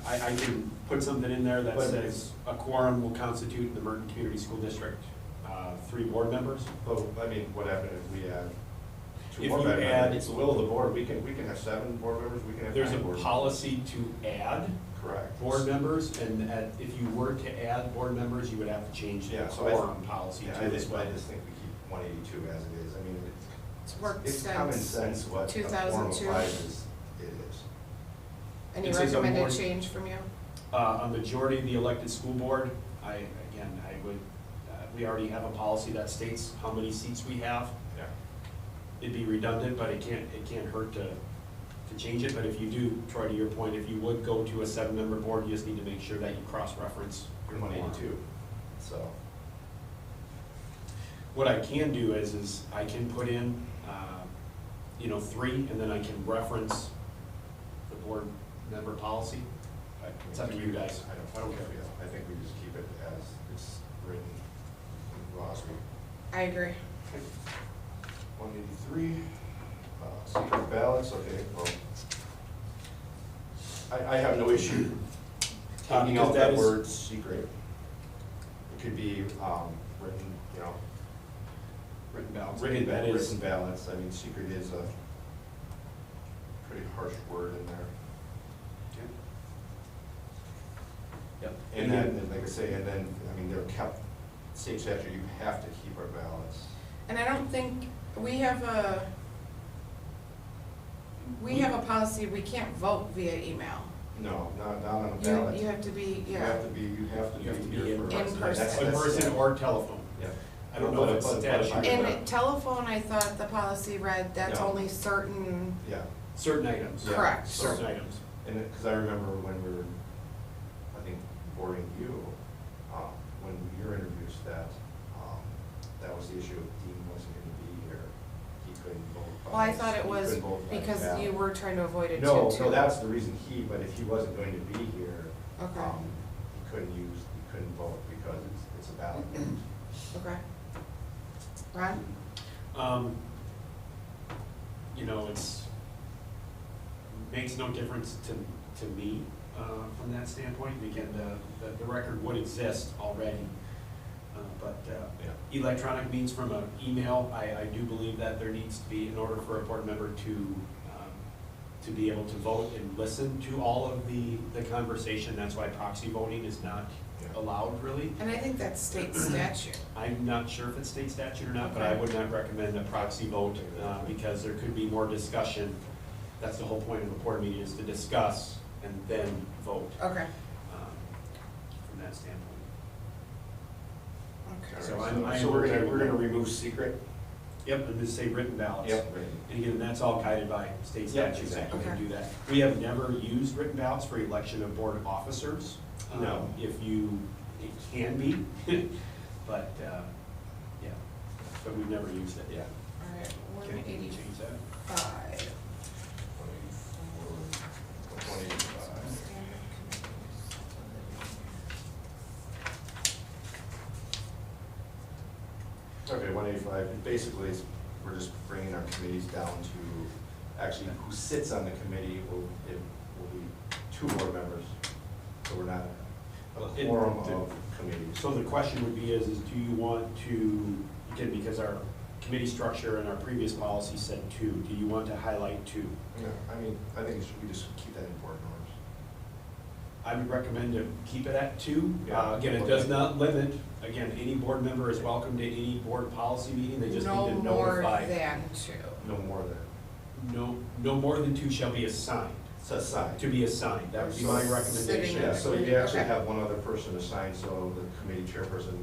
I can put something in there that But- says a quorum will constitute in the Merton Community School District 3 board members. So, I mean, what happened if we add two If more you members? add- It's the will of the board, we can have 7 board members, we can have 9 There's a board members. policy to add Correct. board members, and if you were to add board members, you would have to change the Yeah, so quorum policy Yeah, too I as just well. think we keep 182 as it is. I mean, It's worked it's common since sense what a quorum of 2002. 5 is, it is. Any It says a recommended more- change from you? A majority of the elected school board, I would, we already have a policy that states how many seats we have. Yeah. It'd be redundant, but it can't hurt to change it. But if you do, Troy, to your point, if you would go to a 7-member board, you just need to make sure that you cross-reference your 182. So, What I can do is I can put in, 3, and then I can reference the board member policy. It's up to you guys. I don't care. I think we just keep it as it's written in Rosby. I agree. 183, secret ballots, okay, well. I have no issue taking because out that that is- word secret. It could be written, Written ballots. written ballots. I mean, secret is a pretty harsh word in there. Yep. And then, like I say, and then, I mean, they're kept, state statute, you have to keep our ballots. And I don't think, we have a policy, we can't vote via email. No, not on the ballot. You have to be, You yeah. have to be here in for. person. In person or telephone. Yeah. I don't know if it's statute. In telephone, I thought the policy read that's Yeah. only certain, Yeah, Certain items. Yeah. correct. Certain items. and because I remember when we were, I think, boarding you, when you introduced that, that was the issue, Dean wasn't gonna be here, he couldn't vote. by Well, I his- thought it he was couldn't vote by his because ballot. you were trying to avoid it too. No, that's the reason but if he wasn't going to be here, Okay, he couldn't vote because it's a ballot. okay. Ron? You know, makes no difference to me, from that standpoint. Again, the record would exist already. But Yeah. electronic means from an email, I do believe that there needs to be, in order for a board member to be able to vote and listen to all of the conversation. That's why proxy voting is not Yeah. allowed, really. And I think that's state statute. I'm not sure if it's state statute or not, but I would not recommend a proxy vote, because there could be more discussion. That's the whole point of a board meeting, is to discuss and then vote, Okay, from that standpoint. okay. So Alright, I'm so we're okay with gonna that. remove secret? Yep, and just say written ballots. Yep. And again, that's all guided by state Yep, statutes, that you exactly. can do that. We have never used written ballots for election of board officers. No. It can be, but, yeah, but we've never used it. Yeah. All right, Can you 185. change that? 185. Okay, 185, basically, we're just bringing our committees down to, actually, who sits on the committee will be 2 board members, so we're not a Well, it- quorum of committees. So the question would be is do you want to, again, because our committee structure and our previous policy said 2, do you want to highlight 2? Yeah, I mean, I think we just keep that in board orders. I would recommend to keep it at 2. Yeah. Again, it does not limit, again, any board member is welcome to any board policy meeting, they just need No to more notify. than 2. No more than, No more than 2 shall be assigned, it's assigned. to be assigned, that would be my Sitting recommendation. Yeah, so you actually Okay. have one other person assigned, so the committee chairperson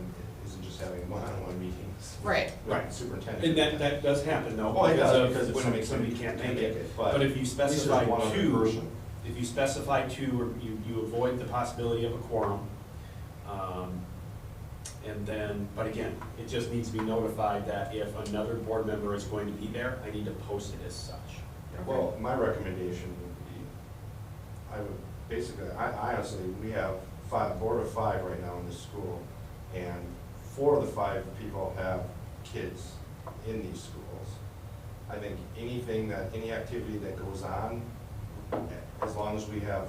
isn't just having one-on-one meetings. Right. with Right. the Superintendent. And that does happen though. Oh, it does, because because if when somebody can't make it. But if you at least specify there's one other 2, person. if you specify 2, or you avoid the possibility of a quorum. And then, but again, it just needs to be notified that if another board member is going to be there, I need to post it as such. Well, my recommendation would be, I would, basically, I honestly, we have board of 5 right now in this school, and 4 of the 5 people have kids in these schools. I think any activity that goes on, as long as we have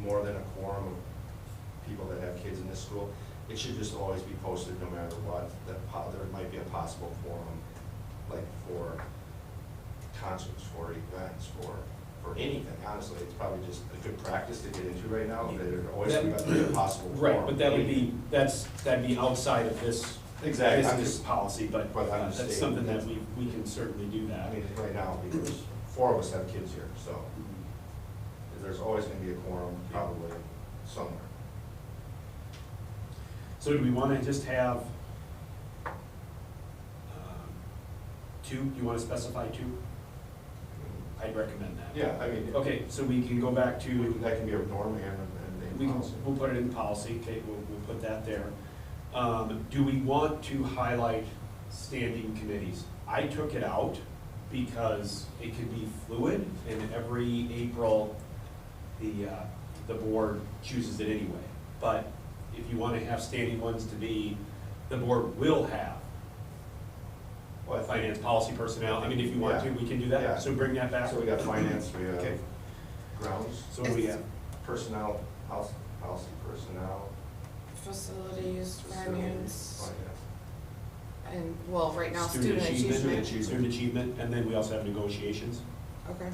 more than a quorum of people that have kids in this school, it should just always be posted no matter what, that there might be a possible quorum, like for concerts, for events, for anything, honestly. It's probably just a good practice to get into right now, that there'd always be a possible quorum. Right, but that'd be outside of this. Exactly, I'm This just, policy, but But I'm just that's stating something that that- we can certainly do that. I mean, right now, because 4 of us have kids here, so there's always gonna be a quorum, probably, somewhere. So do we want to just have 2? Do you want to specify 2? I'd recommend that. Yeah, I mean. Okay, so we can go back to, That can be a norm and we a can, policy. we'll put it in policy, okay, we'll put that there. Do we want to highlight standing committees? I took it out because it could be fluid, and every April, the board chooses it anyway. But if you want to have standing ones to be, the board will have Well, I think- finance, policy, personnel. I mean, if you want to, we can do that. Yeah. So bring that back. So we got finance, we Okay. have grounds, So what do we have? personnel, policy personnel. Facilities, finance, Finance. and, well, right now, student achievement. Student achievement, and then we also have negotiations. Okay.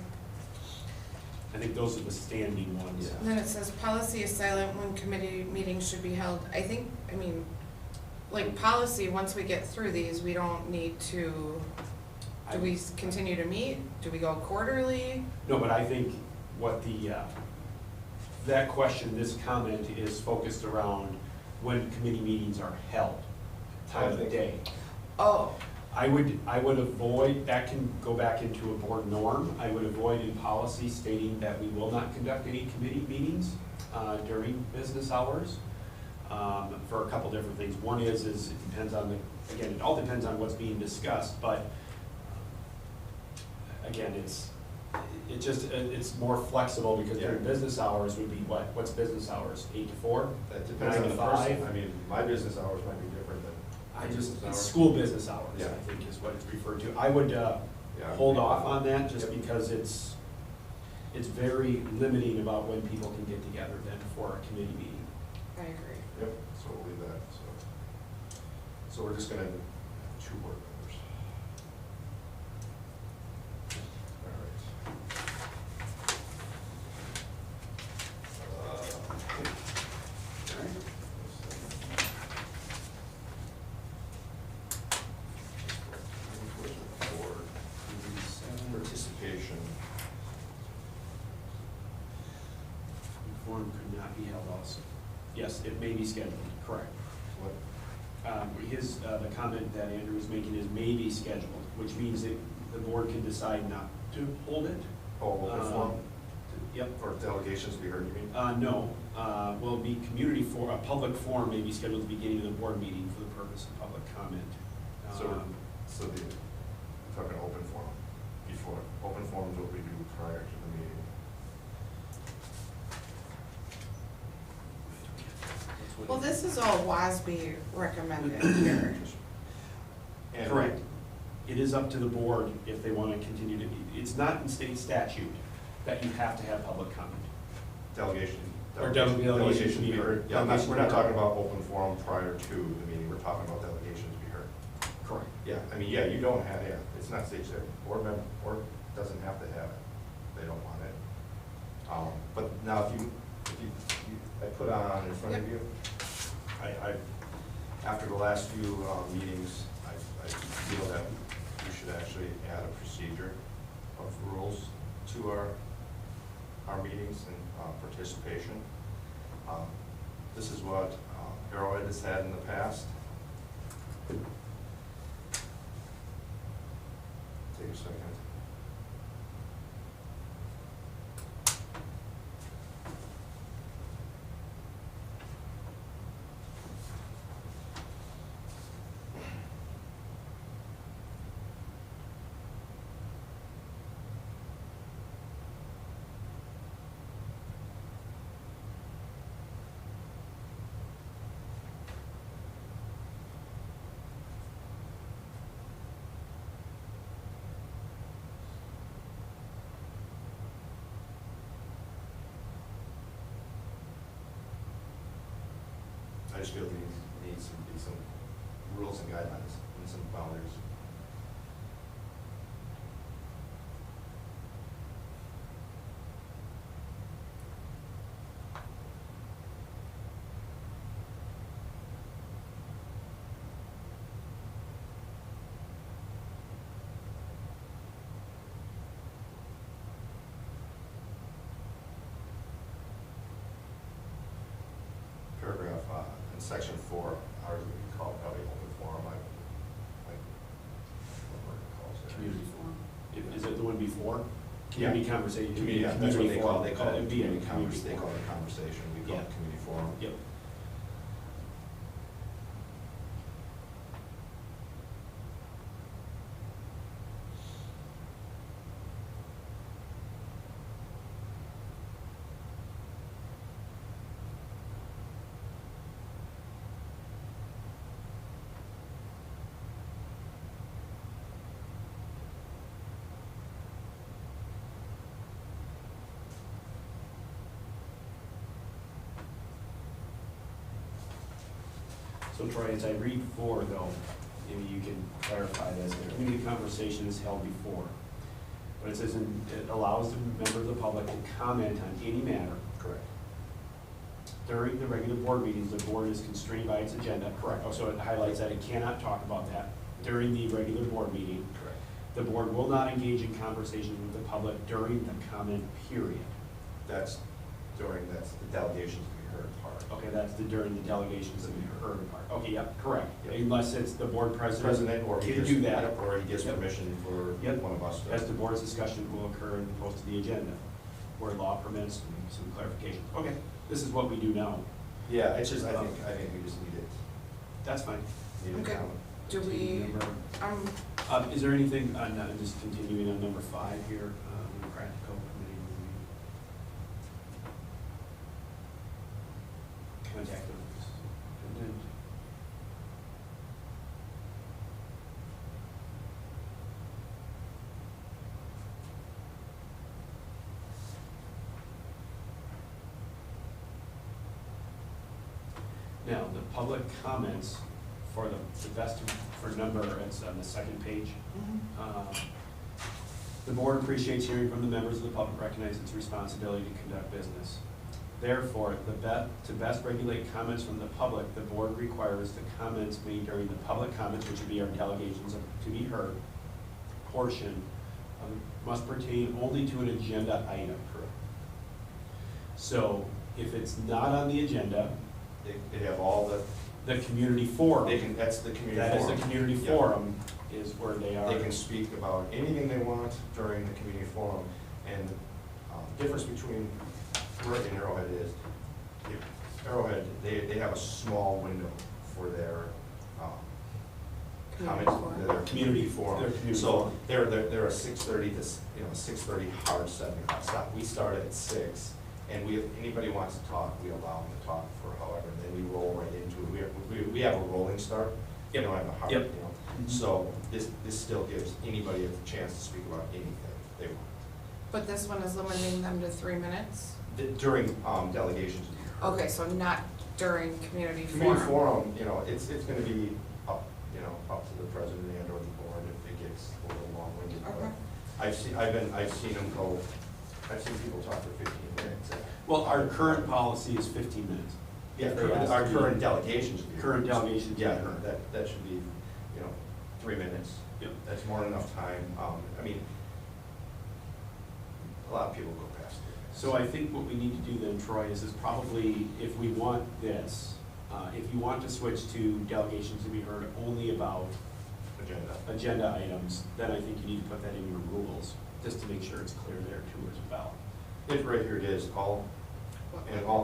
I think those are the standing ones. Yeah. And then it says policy is silent when committee meetings should be held. I think, I mean, like policy, once we get through these, we don't need to, do we continue to meet? Do we go quarterly? No, but I think what that question, this comment is focused around when committee meetings are held, time of day. Oh, I would avoid, that can go back into a board norm. I would avoid in policy stating that we will not conduct any committee meetings during business hours for a couple different things. One is it depends on again, it all depends on what's being discussed, but again, it's more flexible because during business hours would be what's business hours, 8 to 4? That depends on the 9 to 5? person. I mean, my business hours might be different than business hours. It's school business hours, Yeah. I think is what it's referred to. I would hold off on that just because it's very limiting about when people can get together then for a committee meeting. I agree. Yep, so we'll leave that, so we're just gonna have 2 board members. All right. Participation. Forum could not be held also. Yes, it may be scheduled, correct. What? The comment that Andrew was making is may be scheduled, which means that the board can decide not to hold it. Oh, open forum? Yep. Or delegations be heard, you mean? No, will be a public forum may be scheduled at the beginning of the board meeting for the purpose of public comment. So the, talking open forum, before, open forums will be due prior to the meeting. Well, this is all WASB recommended here. And- Correct. It is up to the board if they want to continue to, it's not in state statute that you have to have public comment. Delegation. Or delegation to be heard. Yeah, we're not talking about open forum prior to the meeting, we're talking about delegation to be heard. Correct. Yeah, I mean, yeah, you don't have, it's not state statute, board member, board doesn't have to have it, they don't want it. But now if you, I put on in front of you, after the last few meetings, I feel that we should actually add a procedure of rules to our meetings and participation. This is what Arrowhead has had in the past. Take a second. I just feel there needs to be some rules and guidelines and some boundaries. Paragraph in section 4, ours would be called probably open forum. What Merton calls it. Community forum. Is it the one before? Yeah. Community conversation. Community, yeah, that's what they call it. They call it It'd be a community conversation. They forum. call it conversation. We call it Yeah. community forum. Yep. So Troy, as I read 4 though, maybe you can clarify this, the community conversation is held before. But it says, it allows the member of the public to comment on any matter. Correct. During the regular board meetings, the board is constrained by its agenda. Correct. Oh, so it highlights that it cannot talk about that during the regular board meeting. Correct. The board will not engage in conversation with the public during the comment period. That's the delegations to be heard part. Okay, that's during the delegations that we heard part. Okay, yep, correct. Yep. Unless it's the board president Or he can gives, do that. or he gives permission for Yep. one of us to. As the board's discussion will occur and post to the agenda, where law permits some clarification. Okay, this is what we do now. Yeah, it's just, I think we just need it, That's fine. need it Okay. down. Do we, Is there anything on, just continuing on number 5 here, practical committee review? Contact the superintendent. Now, the public comments for the best, for number, it's on the second page. The board appreciates hearing from the members of the public, recognize its responsibility to conduct business. Therefore, to best regulate comments from the public, the board requires the comments made during the public comments, which would be our delegations to be heard, portion, must pertain only to an agenda item. So, if it's not on the agenda, They have all the community forum. that's the community That is forum. the community Yeah. forum, is where they are. They can speak about anything they want during the community forum. And the difference between Merton and Arrowhead is, Arrowhead, they have a small window for their Community comments, forum. their community forum. Their community So forum. they're a 6:30 to, 6:30 hard 7 o'clock stop. We start at 6, and if anybody wants to talk, we allow them to talk for however, and then we roll right into it. We have a rolling start. We don't have a hard, Yep. So this still gives anybody a chance to speak about anything they want. but this one is limiting them to 3 minutes? During delegations. Okay, so not during community Community forum? forum, it's gonna be up, up to the president and or the board if it gets a little long-winded. But Okay. I've seen them go, I've seen people talk for 15 minutes. Well, our current policy is 15 minutes. Yeah, There has our to be- current delegations. Current delegations. Yeah, that should be, 3 minutes. Yep. That's more than enough time. I mean, a lot of people go past it. So I think what we need to do then, Troy, is probably, if we want this, if you want to switch to delegations to be heard only about agenda items, then I think you need to put that in your rules, just to make sure it's clear there too as well. Right here it is, all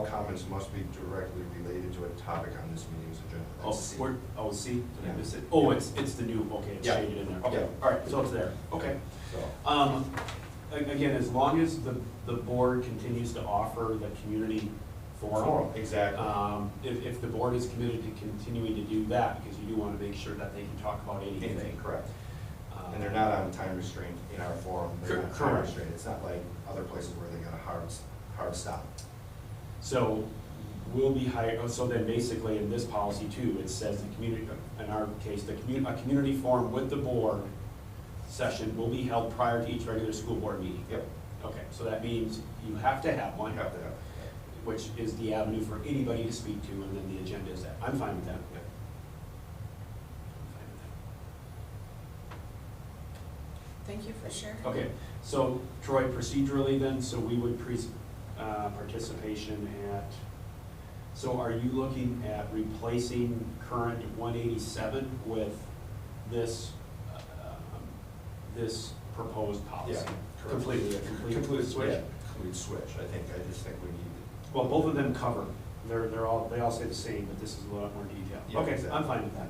comments must be directly related to a topic on this meeting's agenda. Oh, That's C. C, did I Yeah. miss it? Oh, it's the new, okay, it's Yeah. shaded in there. Okay, Yeah. all right, so it's there, okay. So, Again, as long as the board continues to offer the community forum. exactly. If the board is committed to continuing to do that, because you do want to make sure that they can talk about anything. Anything, correct. And they're not on time restraint in our forum. They're not time Correct. restraint. It's not like other places where they got a hard stop. So we'll be so then basically in this policy too, it says the community, in our case, a community forum with the board session will be held prior to each regular school board meeting. Yep. Okay, so that means you have to have one. You have to have. Which is the avenue for anybody to speak to, and then the agenda is that. I'm fine with that. Yep. I'm fine with Thank you for sharing. that. Okay, so Troy, procedurally then, so we would participation at, so are you looking at replacing current 187 with this, this proposed policy? Yeah, correct. Completely, a complete switch? Yeah, complete switch. I just think we need Well, both of them cover, they all say the same, but this is a lot more detail. Yeah, Okay, exactly. I'm fine with that.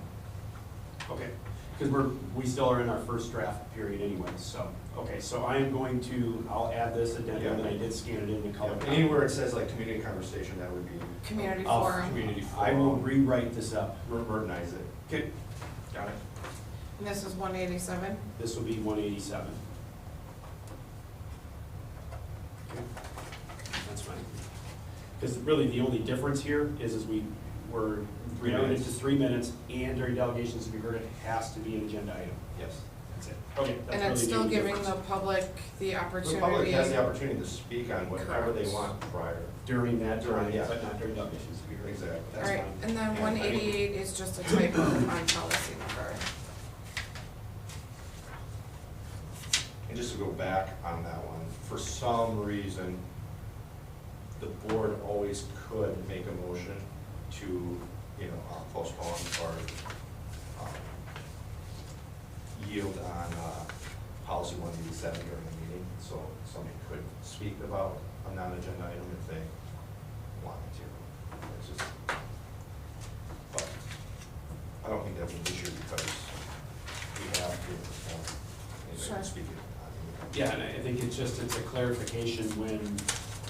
Okay, because we still are in our first draft period anyway, so, okay, so I am going to, I'll add this addendum, and I did scan it in the color. Yeah, anywhere it says like community conversation, that would be. Community I'll- forum. Community I will forum. rewrite this up. Mertonize it. Okay, got it. And this is 187? This will be 187. Okay, that's fine. Because really the only difference here is we're reducing it to 3 minutes, and during delegations to be heard, it has to be an agenda item. Yes. That's it. Okay. That's And it's really the still only giving difference. the public the The opportunity. public has the opportunity to speak on whatever they Correct. want prior. During that time, Yeah. but not during admissions period. Exactly. That's Alright, fine. and then Yeah, one eighty-eight is just a typo on policy number. And just to go back on that one, for some reason, the board always could make a motion to, postpone or yield on policy 187 during the meeting. So somebody could speak about a non-agenda item if they wanted to. It's just, but I don't think that's an issue because we have to, Sure. speak it. Yeah, and I think it's a clarification when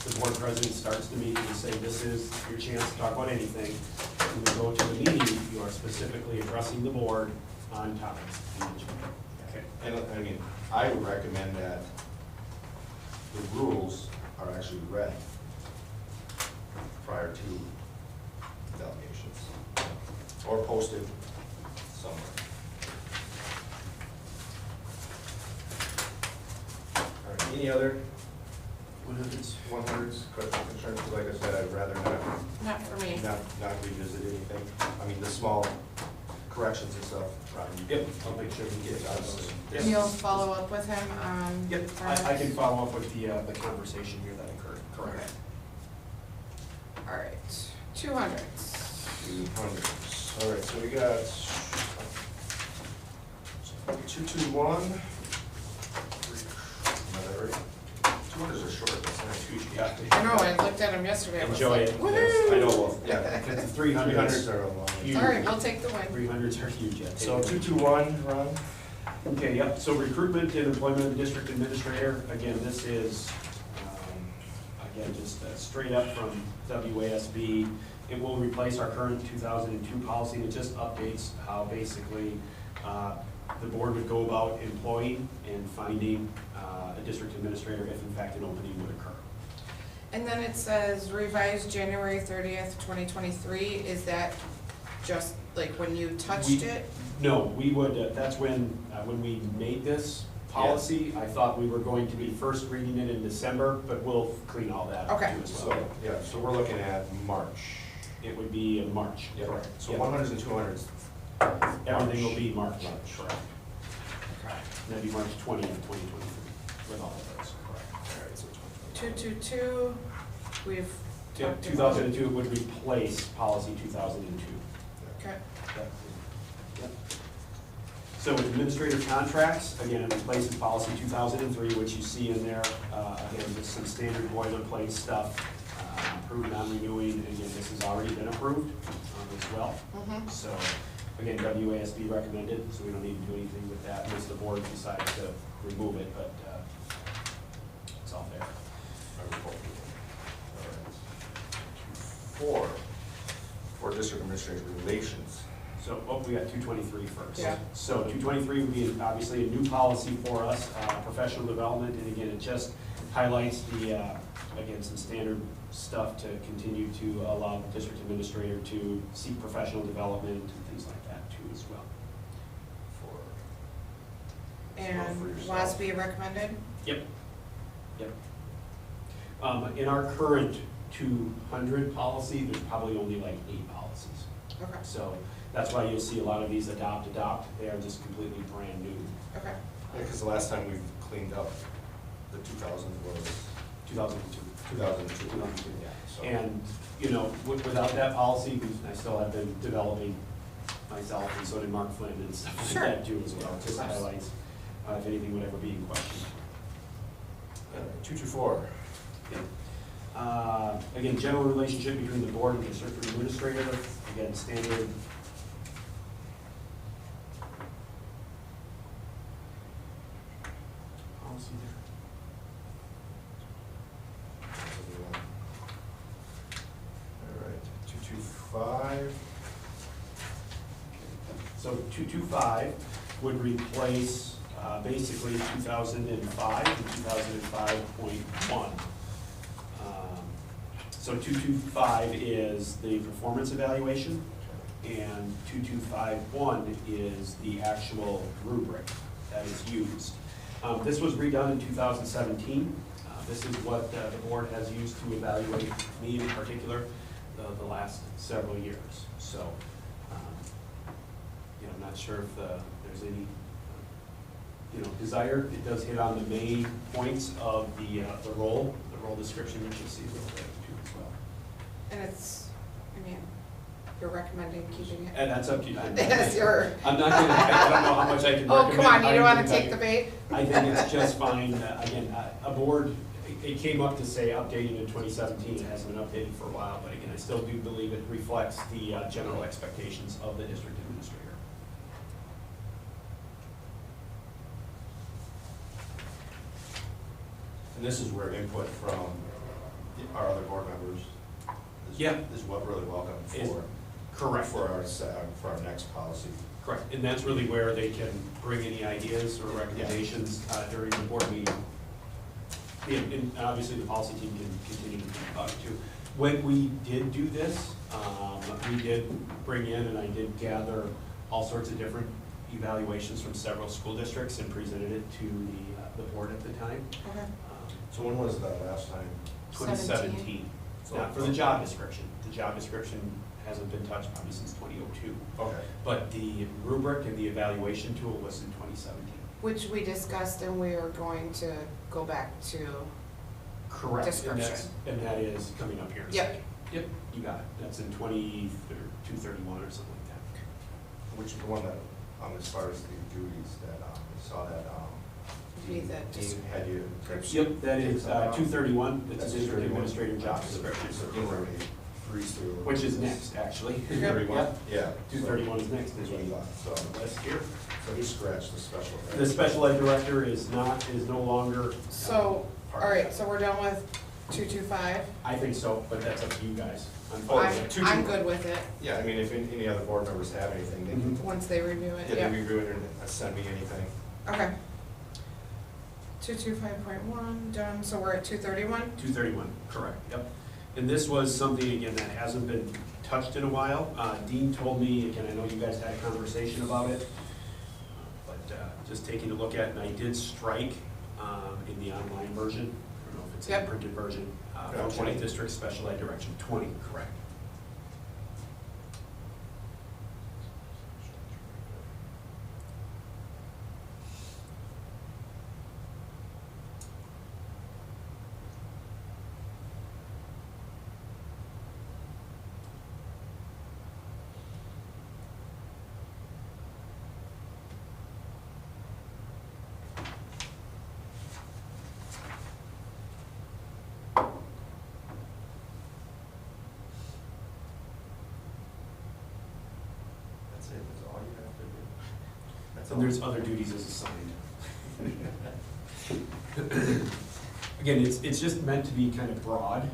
the board president starts the meeting and say, this is your chance to talk about anything. When we go to the meeting, you are specifically addressing the board on topics. Okay. And I mean, I would recommend that the rules are actually read prior to delegations or posted somewhere. All right, any other 100s, questions, concerns? Because like I said, I'd rather Not for me. not revisit anything. I mean, the small corrections and stuff. Yep, I'll make sure we get those. Yep. You'll follow up with him on. Yep, I can follow up with the conversation here that occurred, correct? All right, 200s. 200s. All right, so we got 221. Am I right? 200s are short, that's not huge. Yeah. I know, I looked at him yesterday. I was Enjoy like, it. woohoo! Yes, I know, well, yeah. The 300s 300s are a long. Huge. All right, we'll take the win. 300s are huge, yeah. So 221, Ron? Okay, yep, so recruitment and employment of the district administrator, again, this is, again, just straight up from WASB. It will replace our current 2002 policy, and it just updates how basically the board would go about employing and finding a district administrator if in fact an opening would occur. And then it says revised January 30th, 2023. Is that just like when you touched We- it? No, we would, that's when we made this policy, I thought we were going to be first reading it in December, but we'll clean all that up Okay. too as So, well. yeah, so we're looking at March. It would be in March. Correct. So Yep. 100s and 200s. Everything will be March. March. Correct. And that'd be March 20th, 2023, with all of those. Correct. All right, so 222, we've Yep, talked about. 2002 would replace policy 2002. Okay, Yep. So with administrative contracts, again, it replaces policy 2003, which you see in there, again, just some standard boilerplate stuff, approved, non-renewing, again, this has already been approved as well. mhm. So, again, WASB recommended, so we don't need to do anything with that unless the board decides to remove it, but it's all there. For district administrative relations. So, we got 223 first. Yeah. So 223 would be obviously a new policy for us, professional development, and again, it just highlights the, again, some standard stuff to continue to allow the district administrator to seek professional development and things like that too as well. And for yourself. WASB recommended? Yep. In our current 200 policy, there's probably only like 8 policies. Okay, So that's why you'll see a lot of these adopt, they are just completely brand new. okay. Yeah, because the last time we've cleaned up the 2000s was 2002. 2002. 2002, Yeah, so. And, without that policy, I still have been developing myself, and so did Mark Flynn and stuff like Sure. that too as well. Just highlights if anything would ever be in question. 224. Again, general relationship between the board and district administrator, again, standard. Policy there. All right, 225. So 225 would replace basically 2005 and 2005.1. So 225 is the performance evaluation, and 2251 is the actual rubric. that is used. This was redone in 2017. This is what the board has used to evaluate me in particular the last several years. So, I'm not sure if there's any desire. It does hit on the main points of the role description, which you'll see a little bit too as well. And it's, you're recommending keeping it? And that's up to you. Yes, you're. I'm not gonna, I don't know how much I can Oh, recommend. come on, you don't I wanna think take the bait? I think it's just fine. Again, a board, it came up to say updating in 2017. It hasn't been updated for a while, but again, I still do believe it reflects the general expectations of the district administrator. And this is where input from our other board members is what really welcome for. Correct. For our next policy. Correct, and that's really where they can bring any ideas or recommendations during the board meeting. And obviously, the policy team can continue to think about it too. When we did do this, we did bring in, and I did gather all sorts of different evaluations from several school districts and presented it to the board at the time. Okay. So when was that last time? 2017. Not for the job description. The job description hasn't been touched probably since 2002. Okay. But the rubric and the evaluation tool was in 2017. Which we discussed, and we are going to go back to. Correct. Description. And that is coming up here in a Yep. second. Yep, you got it. That's in 231 or something like that. Which one that, as far as the duties that, we saw that, Be the Dean had you. Yep, that is 231. It's a That's district 231. administrator job description. So Dean already breezed through. Which is next, actually. 231? Yep. Yeah. 231 is next. Is what he thought, so. List here. So he scratched the special. The special ed director is no longer. So, all right, so we're done with 225. I think so, but that's up to you guys. I'm good with it, Yeah, I mean, if any other board members have anything, they can, once they review it, yeah, yeah. they review it and send me anything. Okay. 225.1 done, so we're at 231? 231, correct, yep. And this was something, again, that hasn't been touched in a while. Dean told me, again, I know you guys had a conversation about it, but just taking a look at it, and I did strike in the online version, I don't know if it's in the Yep. printed version, Yeah, 20 district special ed direction, 20, correct. That's it, that's all you have to do. That's And all. there's other duties as assigned. Again, it's just meant to be kind of broad,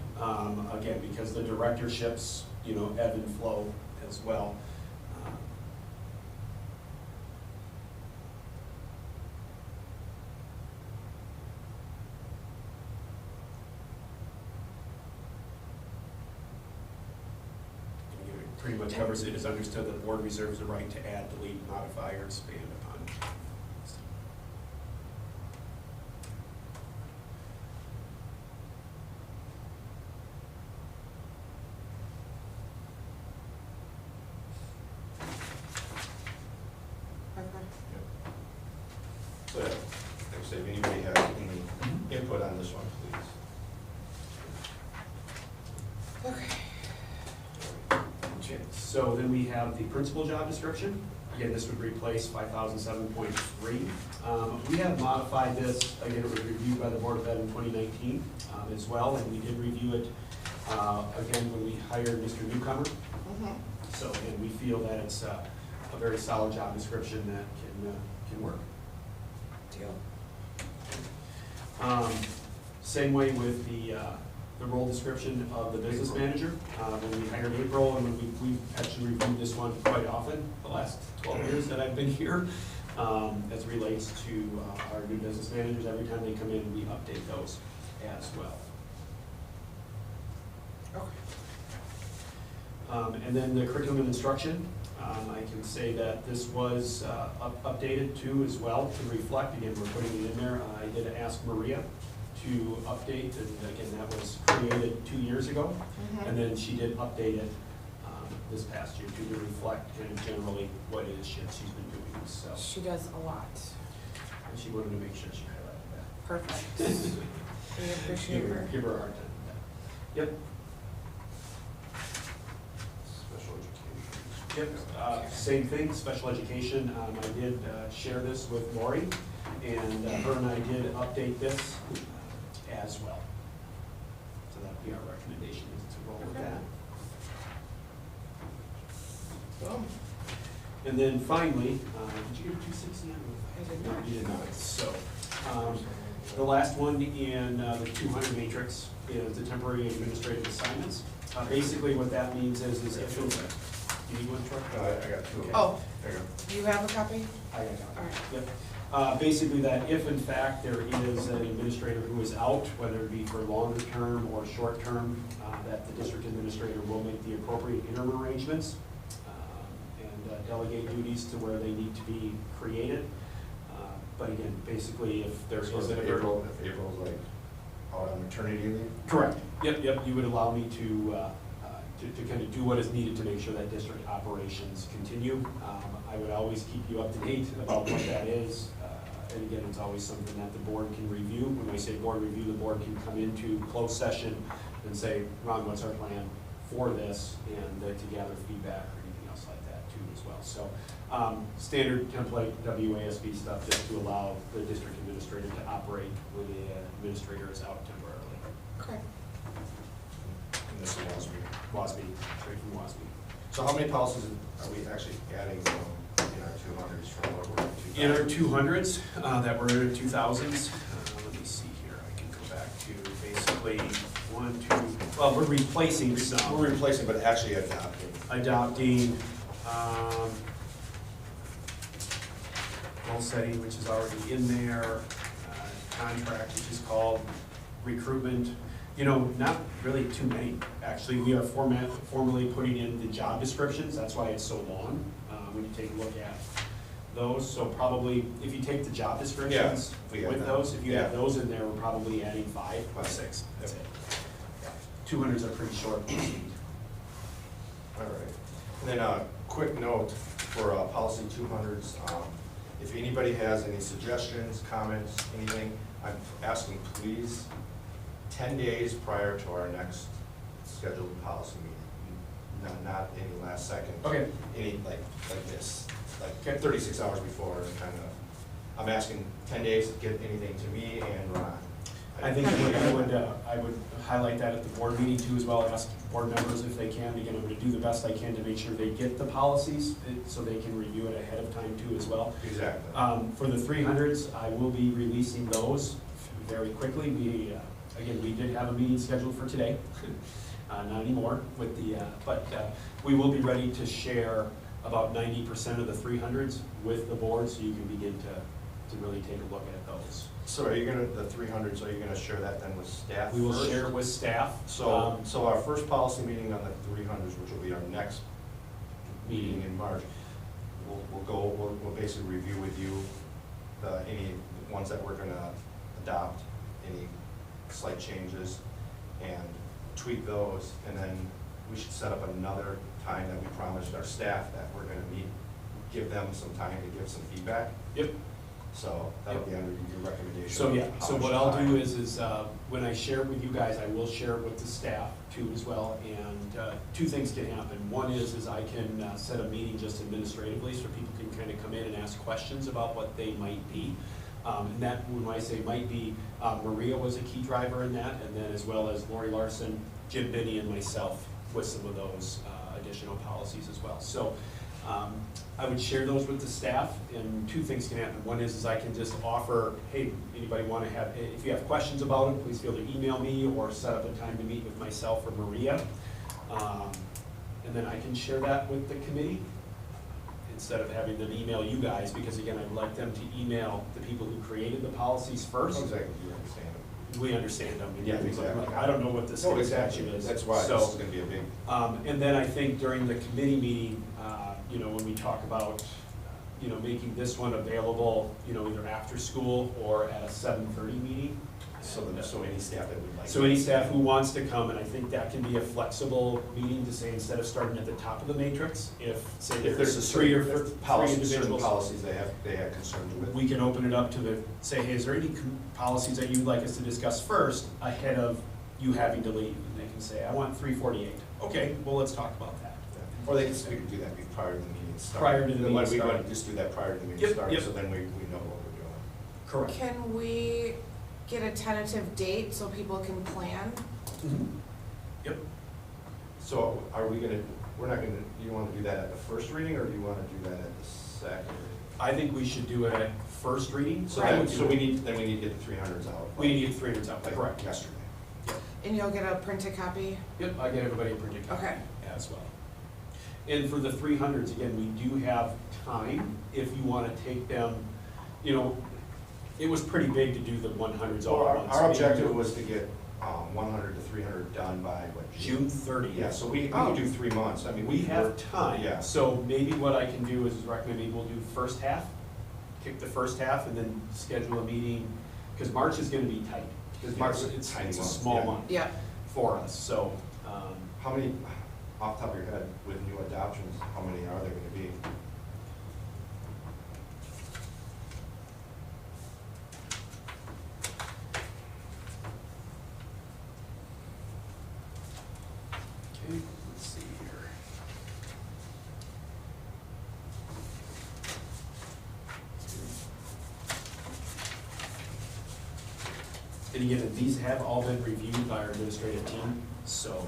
again, because the directorships, ebb and flow as well. It pretty much covers it. It's understood that the board reserves the right to add, delete, modify, or expand upon. Okay. So, like I say, if anybody has any input on this one, please. Okay. So then we have the principal job description. Again, this would replace 5007.3. We have modified this, again, it was reviewed by the Board of Ed in 2019 as well, and we did review it again when we hired Mr. Newcomer. Mhm. So again, we feel that it's a very solid job description that can work. Deal. Same way with the role description of the business manager. When we hired April, and when we've actually reviewed this one quite often, the last 12 years that I've been here, as it relates to our new business managers. Every time they come in, we update those as well. Okay. And then the curriculum and instruction, I can say that this was updated too as well to reflect, again, we're putting it in there. I did ask Maria to update, and again, that was created 2 years ago. And then she did update it this past year to reflect kind of generally what it is she's been doing, so. She does a lot. And she wanted to make sure she highlighted that. Perfect. We appreciate her. Give her a hard time with that. Yep. Special education. Yep, same thing, special education. I did share this with Lori, and her and I did update this as well. So that'd be our recommendation, is to roll with that. And then finally, did you get a 260 on I did No, not. you did not. So, the last one in the 200 matrix is the temporary administrative assignments. Basically, what that means is if you need one, Troy? I got two. Oh, There you go. do you have a copy? I got it. All right. Yep. Basically that if in fact there is an administrator who is out, whether it be for longer term or short term, that the district administrator will make the appropriate interim arrangements and delegate duties to where they need to be created. But again, basically if there is So if an April's like out on maternity leave? Correct. Yep, you would allow me to kind of do what is needed to make sure that district operations continue. I would always keep you up to date about what that is. And again, it's always something that the board can review. When I say board review, the board can come into closed session and say, Ron, what's our plan for this? And to gather feedback or anything else like that too as well. So standard template WASB stuff just to allow the district administrator to operate when the administrator is out temporarily. Okay. And this is WASB. WASB, straight from WASB. So how many policies are we actually adding in our 200s from what we're in 2000? In our 200s that were in our 2000s, let me see here, I can go back to basically 1, 2, well, we're replacing some. We're replacing, but actually adopting. Goal setting, which is already in there, contract, which is called recruitment. You know, not really too many. Actually, we are formally putting in the job descriptions. That's why it's so long when you take a look at those. So probably, if you take the job descriptions with those, if you have those in there, we're probably adding 5 or 6. That's it. Yeah. 200s are pretty short. All right. And then a quick note for policy 200s. If anybody has any suggestions, comments, anything, I'm asking please 10 days prior to our next scheduled policy meeting. Not any last second. Okay. Any like this, like 36 hours before, kind of. I'm asking 10 days to get anything to me and Ron. I think I would highlight that at the board meeting too as well, ask board members if they can. Again, I'm going to do the best I can to make sure they get the policies so they can review it ahead of time too as well. Exactly. For the 300s, I will be releasing those very quickly. Again, we did have a meeting scheduled for today, not anymore with the, but we will be ready to share about 90% of the 300s with the board so you can begin to really take a look at those. So are you gonna, the 300s, are you gonna share that then with staff? We will first? share it with staff. So, so our first policy meeting on the 300s, which will be our next meeting in March, we'll basically review with you any ones that we're gonna adopt, any slight changes, and tweak those, and then we should set up another time that we promised our staff that we're gonna meet, give them some time to give some feedback. Yep. So that'll be under your recommendation. So yeah, How so much what I'll time. do is when I share it with you guys, I will share it with the staff too as well. And 2 things can happen. One is I can set a meeting just administratively so people can kind of come in and ask questions about what they might be. And that, when I say might be, Maria was a key driver in that, and then as well as Lori Larson, Jim Binney, and myself with some of those additional policies as well. So I would share those with the staff, and 2 things can happen. One is I can just offer, hey, anybody want to have, if you have questions about it, please feel to email me or set up a time to meet with myself or Maria. And then I can share that with the committee instead of having them email you guys, because again, I'd like them to email the people who created the policies first. Exactly, you understand. we understand, I mean, Yeah, everyone's like, exactly. I don't know what the No, state exactly, statute is. that's why So, this is gonna be a big, and then I think during the committee meeting, you know, when we talk about, you know, making this one available, you know, either after school or at a 7:30 meeting. so any staff that would like. So any staff who wants to come, and I think that can be a flexible meeting to say, instead of starting at the top of the matrix, if, say, If there's a three or certain three policies, certain individuals, policies they have concerns with. we can open it up to the, say, hey, is there any policies that you'd like us to discuss first ahead of you having to leave? And they can say, I want 348. Okay, well, let's talk about that. Or we could do that prior to the meeting starting. Prior to the meeting We starting. want to just do that prior to the meeting Yep, starting, yep. so then we know what we're doing. Correct. Can we get a tentative date so people can plan? Yep. So are we gonna, we're not gonna, you wanna do that at the first reading, or do you wanna do that at the second reading? I think we should do it at first reading. So I then, would so do- we need to get the 300s out. We need to get 300s out, Like correct. yesterday. And you'll get a printed copy? Yep, I get everybody a printed copy Okay. as well. And for the 300s, again, we do have time if you want to take them, you know, it was pretty big to do the 100s all Well, at once. our objective was to get 100 to 300 done by what? June 30th. Yeah, so we Oh. can do 3 months, I mean. We have time. Yeah. So maybe what I can do is recommend maybe we'll do first half, kick the first half, and then schedule a meeting, because March is going to be tight. Because March, it's Tiny a month, small yeah. month Yeah. for us, so. How many, off the top of your head, with new adoptions, how many are there gonna be? Okay, let's see here. And again, these have all been reviewed by our administrative team, so.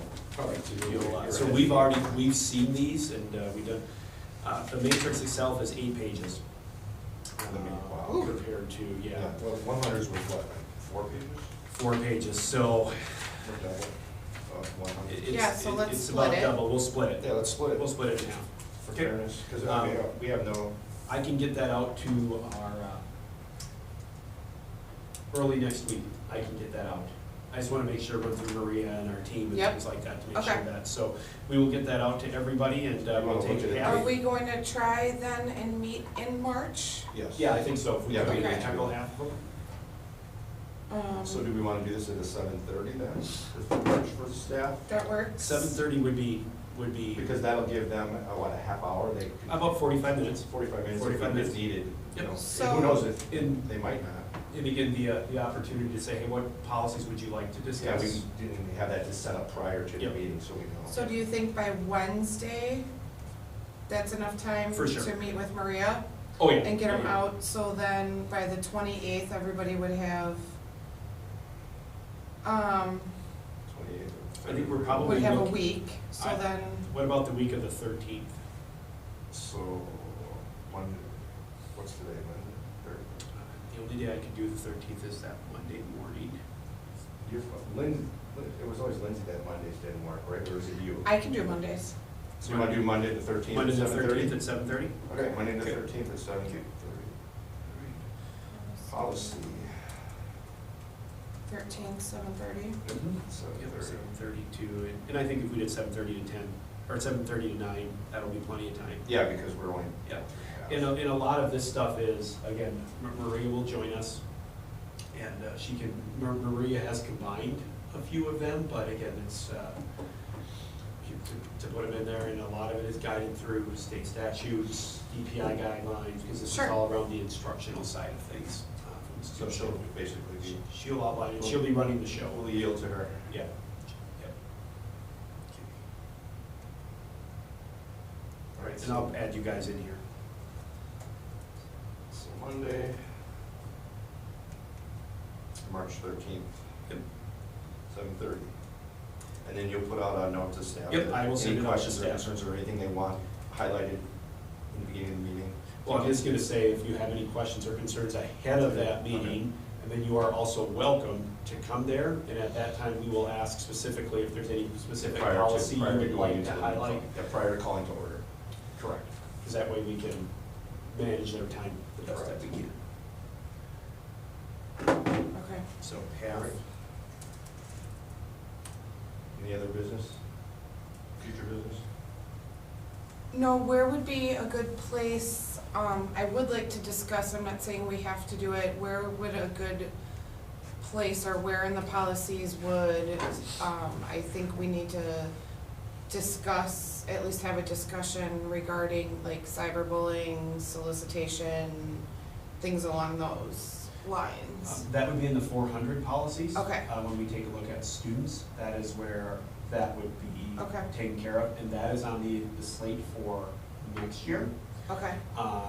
So we've seen these and we've done, the matrix itself is 8 pages. Wow. Compared to, yeah, Well, 100s was what, like 4 pages? 4 pages, so Or double of 100? Yeah, so let's it's split about it. double, we'll split it. Yeah, let's split it. We'll split it in half. For Okay. fairness, because Um, we have no, I can get that out to our, early next week, I can get that out. I just wanna make sure, run through Maria and our team and Yep. things like that to make sure Okay. that, so we will get that out to everybody and You we'll wanna take look at it? half. Are we going to try then and meet in March? yes. Yeah, I think so, if we Yeah, can we can. tackle half of them. So do we want to do this at a 7:30 then, if it works for the staff? That works? 7:30 would be Because that'll give them, what, a half hour, they could. about 45 minutes. 45 minutes 45 if minutes. it's needed, you know. So- And who knows if, And, they might not. and again, the opportunity to say, hey, what policies would you like to Yeah, discuss? we didn't have that just set up prior to the Yep. meeting, so we know. So do you think by Wednesday, that's enough time For sure. to meet with Maria? Oh, yeah. And get them Yeah, yeah. out, so then by the 28th, everybody would have, 28th. I think we're probably would have a looking- week, so I- then, What about the week of the 13th? So, Monday, what's today, Monday? Third? The only day I could do the 13th is that Monday morning. It was always Lindsay that Mondays didn't work, right, or is it you? I can do Mondays. So you want to do Monday the 13th Monday at the 7:30? 13th at 7:30? Okay, Monday the Okay. 13th at 7:30. Policy. 13th, 7:30. Yep, 7:30. 7:30 to, and I think if we did 7:30 to 10, or 7:30 to 9, that'll be plenty of time. Yeah, because we're only. Yeah. And a lot of this stuff is, again, Maria will join us, and she can, Maria has combined a few of them, but again, it's, to put them in there, and a lot of it is guided through state statutes, DPI guidelines, because this is Sure. all around the instructional side of things. So she'll basically be, She'll outline it, she'll be running the show. we'll yield to her. Yeah. Yep. All right, And I'll add you guys in here. So Monday, March 13th. Yep. 7:30. And then you'll put out a note to staff. Yep, that I will send it out to Any questions or staff. concerns or anything they want highlighted in the beginning of the meeting? Well, I'm just gonna say, if you have any questions or concerns ahead of that meeting, and then you are also welcome to come there, and at that time, we will ask specifically if there's any specific Prior to- policy you prior to would going like into to the- highlight. Yeah, prior to calling to order. Correct. Because that way we can manage their time the best that we can. Okay. So half, Any other business? Future business? No, where would be a good place, I would like to discuss, I'm not saying we have to do it, where would a good place or where in the policies would, I think we need to discuss, at least have a discussion regarding like cyberbullying, solicitation, things along those lines. That would be in the 400 policies. Okay. When we take a look at students, that is where that would be Okay. taken care of, and that is on the slate for next year. Okay,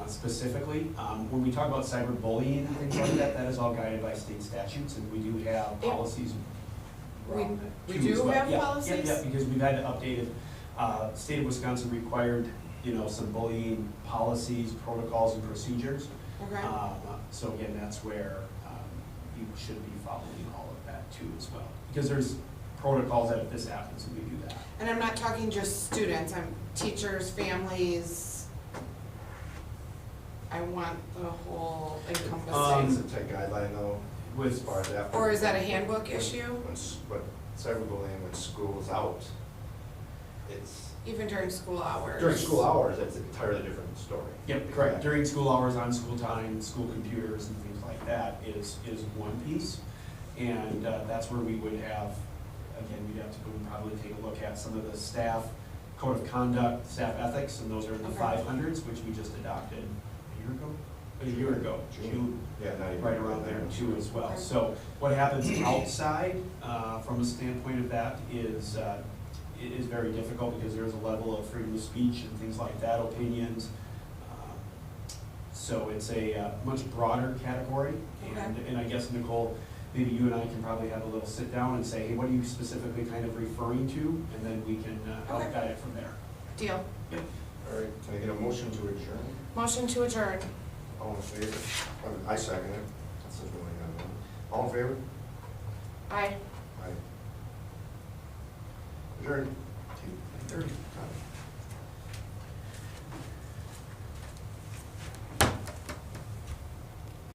Specifically, when we talk about cyberbullying and things like that, that is all guided by state statutes, and we do have It- policies around that we too do as well. have Yeah, policies? Yeah, because we've had to update it. State of Wisconsin required, some bullying policies, protocols, and procedures. okay. So again, that's where you should be following all of that too as well. Because there's protocols that if this happens, we do that. And I'm not talking just students, I'm teachers, families. I want the whole It's encompassing. a tight guideline though, as far as after. Or is that a handbook when- issue? But cyberbullying, when school's out, it's, Even during school hours? during school hours, it's an entirely different story. Yep, correct. During school hours, on school time, school computers and things like that is one piece. And that's where we would have, again, we'd have to go and probably take a look at some of the staff code of conduct, staff ethics, and those are in the Okay. 500s, which we just adopted a year ago, June. Yeah, not even. Right around there too as well. So what happens outside, from a standpoint of that, is, it is very difficult because there's a level of freedom of speech and things like that, opinions. So it's a much broader category. And I guess, Nicole, maybe you and I can probably have a little sit down and say, hey, what are you specifically kind of referring to? And then we can help Okay. guide it from there. Deal. Yep. All right, can I get a motion to adjourn? Motion to adjourn. All in favor? I second it. That's really not one. All in favor? Aye. Aye. Adjourn. 2:30.